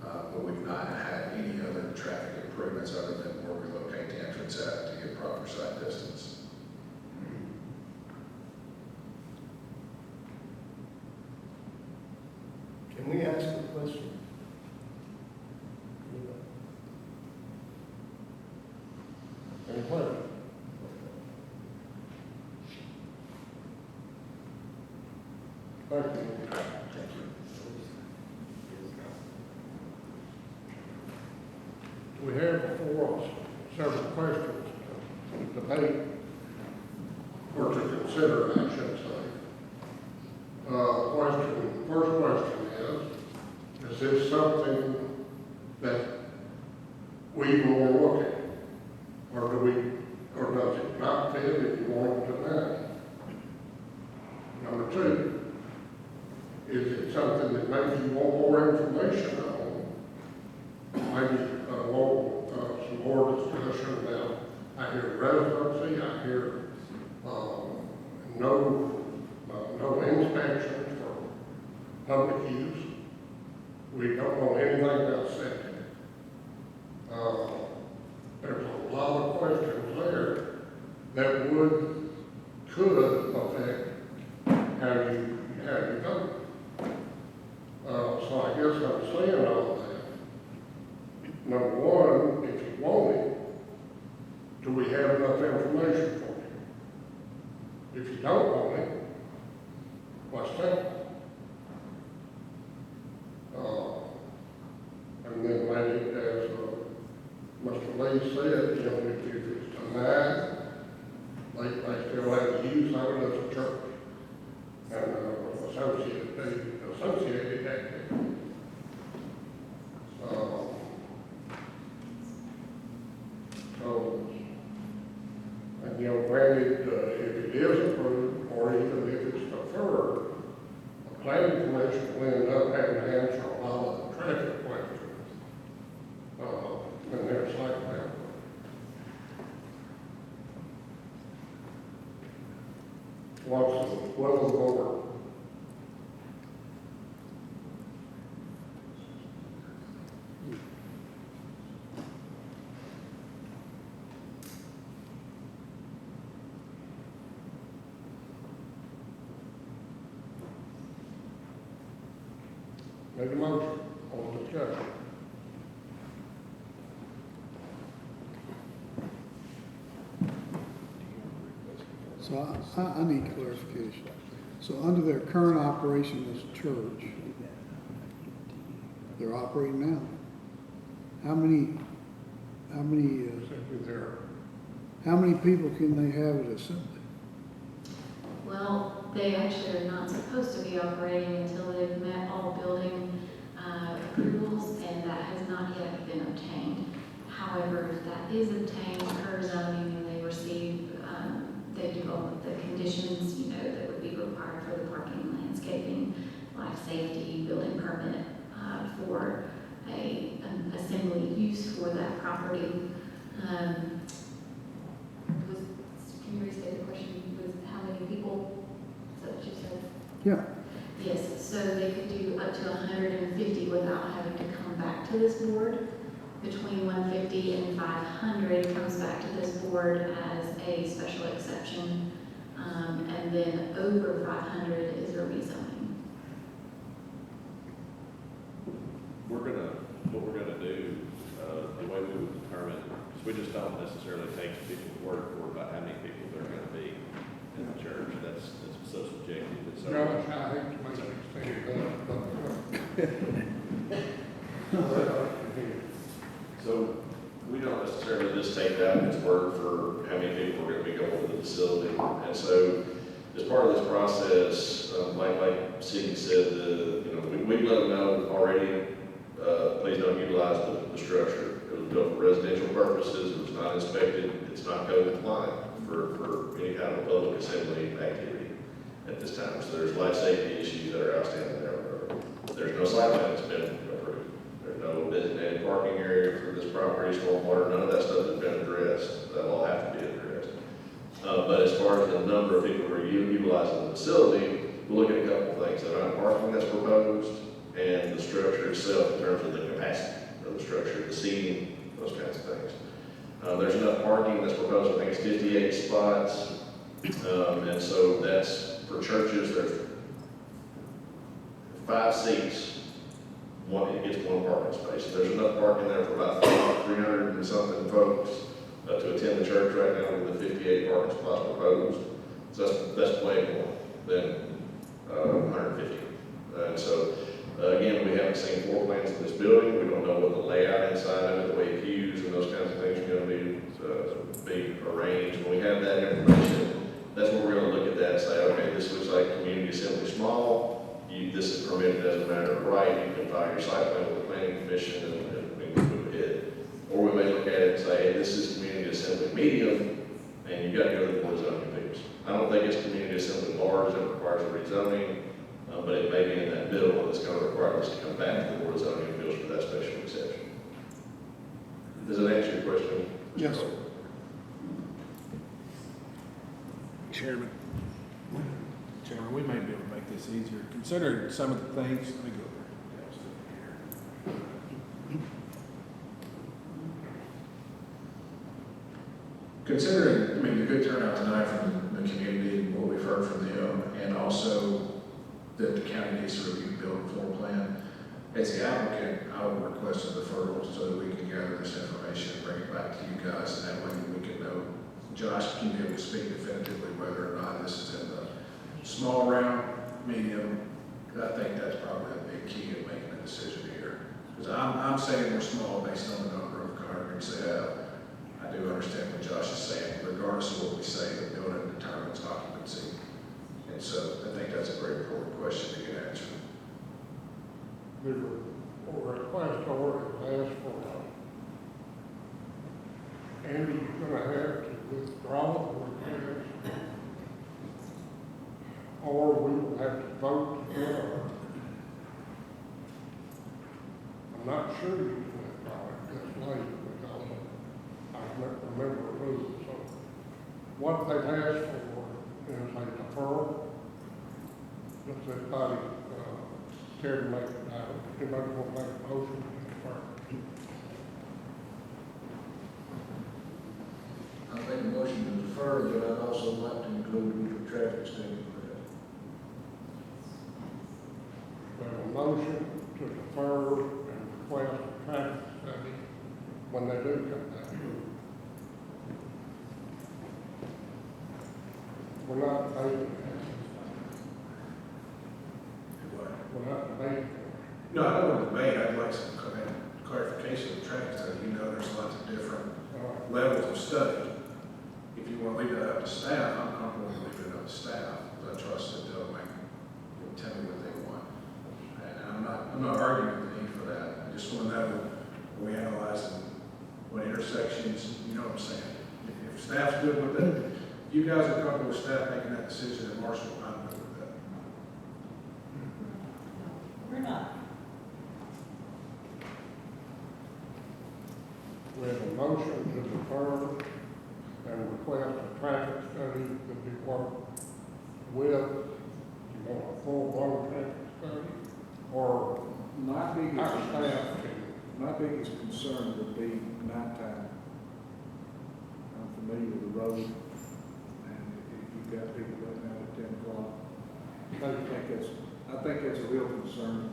But we've not had any other traffic improvements other than where we locate the entrance at to get proper site distance. Can we ask a question? Thank you. We have before us several questions to debate, or to consider, I should say. First question is this something that we even want to look at? Or does it not fit if you want to deny it? Number two, is it something that maybe you want more information on? Maybe some more discussion about, I hear residency, I hear no inspections for public use. We don't know anything about septic. There's a lot of questions there that could affect how you vote. So I guess I'm saying all that. Number one, if you want it, do we have enough information for you? If you don't want it, what's that? And then maybe as Mr. Lee said, if it's denied, they still have the use of it as a church and associated activity. And granted, if it is approved, or even if it's deferred, the planning commission will end up having to answer a lot of the traffic questions in their site plan. What's the will of the board? Make a motion on discussion. So I need clarification. So under their current operation as a church, they're operating now. How many people can they have at assembly? Well, they actually are not supposed to be operating until they've met all building approvals, and that has not yet been obtained. However, if that is obtained per zoning and they receive, they develop the conditions, that would be required for the parking, landscaping, life safety, building permit for an assembly use for that property. Can you restate the question? Was how many people? Is that what you said? Yeah. Yes, so they could do up to 150 without having to come back to this board. Between 150 and 500 comes back to this board as a special exception, and then over 500 is a rezoning. What we're gonna do, the way we would determine, because we just don't necessarily take people's word for about how many people there are gonna be in the church. That's so subjective. It's so Gosh, I hate to make So we don't necessarily just take that as word for how many people are going to be going to the facility. And so as part of this process, like Cindy said, we let them know already, please don't utilize the structure. It was built for residential purposes. It was not inspected. It's not code compliant for any kind of public assembly activity at this time. So there's life safety issues that are outstanding there. There's no site plan that's been approved. There's no designated parking area for this property, stormwater, none of that stuff has been addressed. That'll all have to be addressed. But as far as the number of people who are utilizing the facility, we'll look at a couple of things. The amount of parking that's proposed and the structure itself in terms of the capacity of the structure, the seating, those kinds of things. There's enough parking that's proposed, I think it's 58 spots. And so that's for churches, there's 5 seats. It gets 1 parking space. There's enough parking there for about 300 and something folks to attend the church right now with the 58 parking spots proposed. So that's way more than 150. And so, again, we haven't seen floor plans of this building. We don't know what the layout inside of it, the way pews and those kinds of things are going to be arranged. When we have that information, that's when we're going to look at that and say, okay, this looks like community assembly small. This is permitted as a matter of right. You can file your site plan with the planning commission and move ahead. Or we may look at it and say, hey, this is community assembly medium, and you've got to go to the board of zoning appeals. I don't think it's community assembly large that requires a rezoning, but it may be in that middle, and it's going to require us to come back to the board of zoning appeals for that special exception. Does that answer your question? Yes. Chairman, we may be able to make this easier. Considering some of the things, let me go there. Considering, the good turnout tonight from the community and what we've heard from them, and also that the county needs to review the building floor plan, as the applicant, I would request a deferral so that we can gather this information and bring it back to you guys, and that way we can know. Josh can be able to speak definitively whether or not this is in the small round, medium. I think that's probably a big key in making a decision here. Because I'm saying we're small based on the number of congregants they have. I do understand what Josh is saying. Regardless of what we say, the building determines occupancy. And so I think that's a very important question to get answered. The request order asks for, Andy's gonna have to withdraw the request, or we will have to vote to it. I'm not sure you can withdraw it this late because I can't remember the rules. So what they've asked for is a deferral. Does everybody, care to make, anybody want to make a motion to defer? I make a motion to defer, but I'd also like to include the traffic study for that. We have a motion to defer and request a traffic study when they do come back. We're not debating that. We're not debating. No, I don't want to debate. I'd like some clarification of the traffic study. There's lots of different levels of study. If you want to leave it up to staff, I'm comfortable with leaving it up to staff, because I trust that they'll tell me what they want. And I'm not arguing with the need for that. I just want to know when we analyze what intersections, you know what I'm saying. If staff's good with that, if you guys are comfortable with staff making that decision at Marshall, I'm good with that. We're not. We have a motion to defer and request a traffic study to be worked with, a full-blown traffic study, or My biggest, our staff can. my biggest concern would be nighttime. I'm familiar with the road, and if you've got people letting out at 10 o'clock, I think that's a real concern.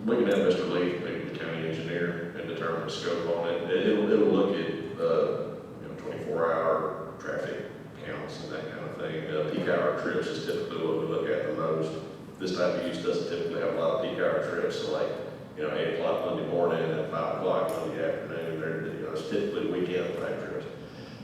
We can have Mr. Lee, maybe the county engineer, and determine the scope on it. It'll look at 24-hour traffic counts and that kind of thing. Peak hour trips is typically what we look at the most. This type of use doesn't typically have a lot of peak hour trips, so like 8 o'clock Monday morning and 5 o'clock Monday afternoon. It's typically weekend type trips.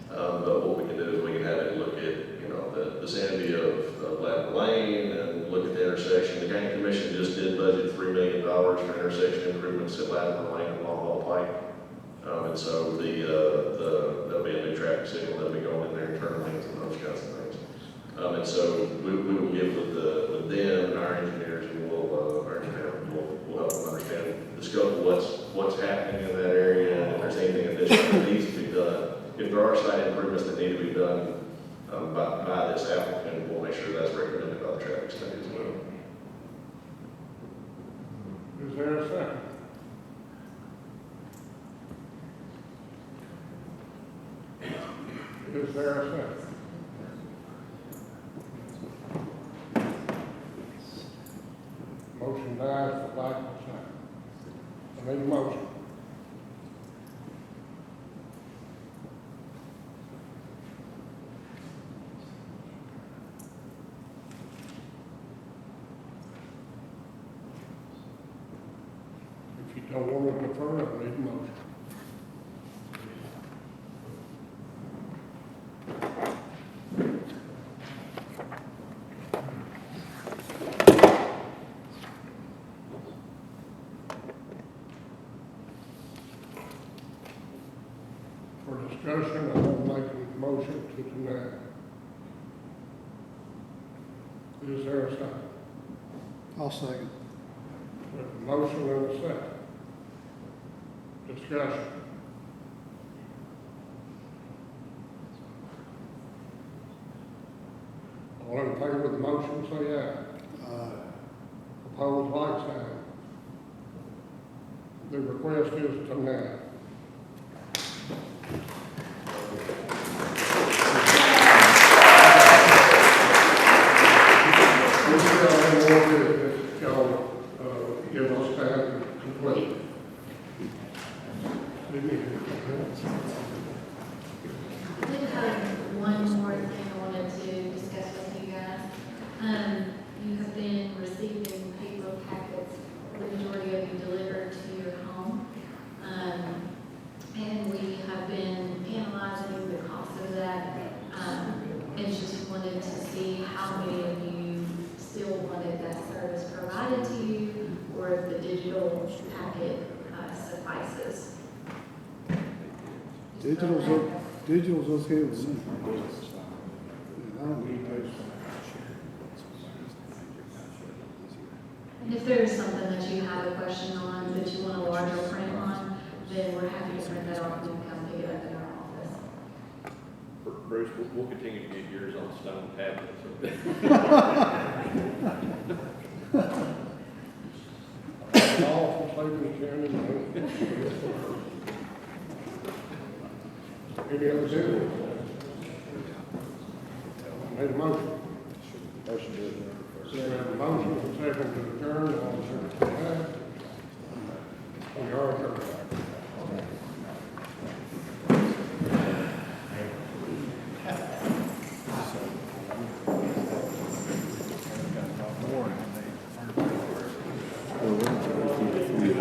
But what we can do is we can have it look at the vicinity of Ladder Lane and look at the intersection. The county commission just did budget $3 million for intersection improvements at Ladder Lane and Long Haul Pike. And so there'll be a new traffic signal that'll be going in there and turn lanes and those kinds of things. And so we will get with them and our engineers, and we'll help them understand the scope of what's happening in that area, and if there's anything additional that needs to be done. If there are site improvements that need to be done by this applicant, we'll make sure that's recommended by the traffic study as well. Is there a second? Is there a second? Motion dies for lack of a second. I need a motion. Y'all want to defer, I need a motion. For discussion, I will make a motion to deny. Is there a second? I'll second. We have a motion and a second. Discussion. All in favor of the motion, say aye. Opposed, like sign. The request is denied. Give us time to complete. I did have one more thing I wanted to discuss with you guys. You have been receiving paper packets, the majority of you delivered to your home. And we have been analyzing the cost of that. And just wanted to see how many of you still wanted that service provided to you, or if the digital packet suffices. Digital's okay with me. Yeah, I don't need those. And if there's something that you have a question on, that you want a larger print on, then we're happy to print that off and come pick it up in our office. Bruce, we'll continue to get yours on stone tablets. All for saving Shannon. Any other business? Made a motion. Motion to adjourn. So we have a motion and second to adjourn, all in favor, say aye. We are adjourned.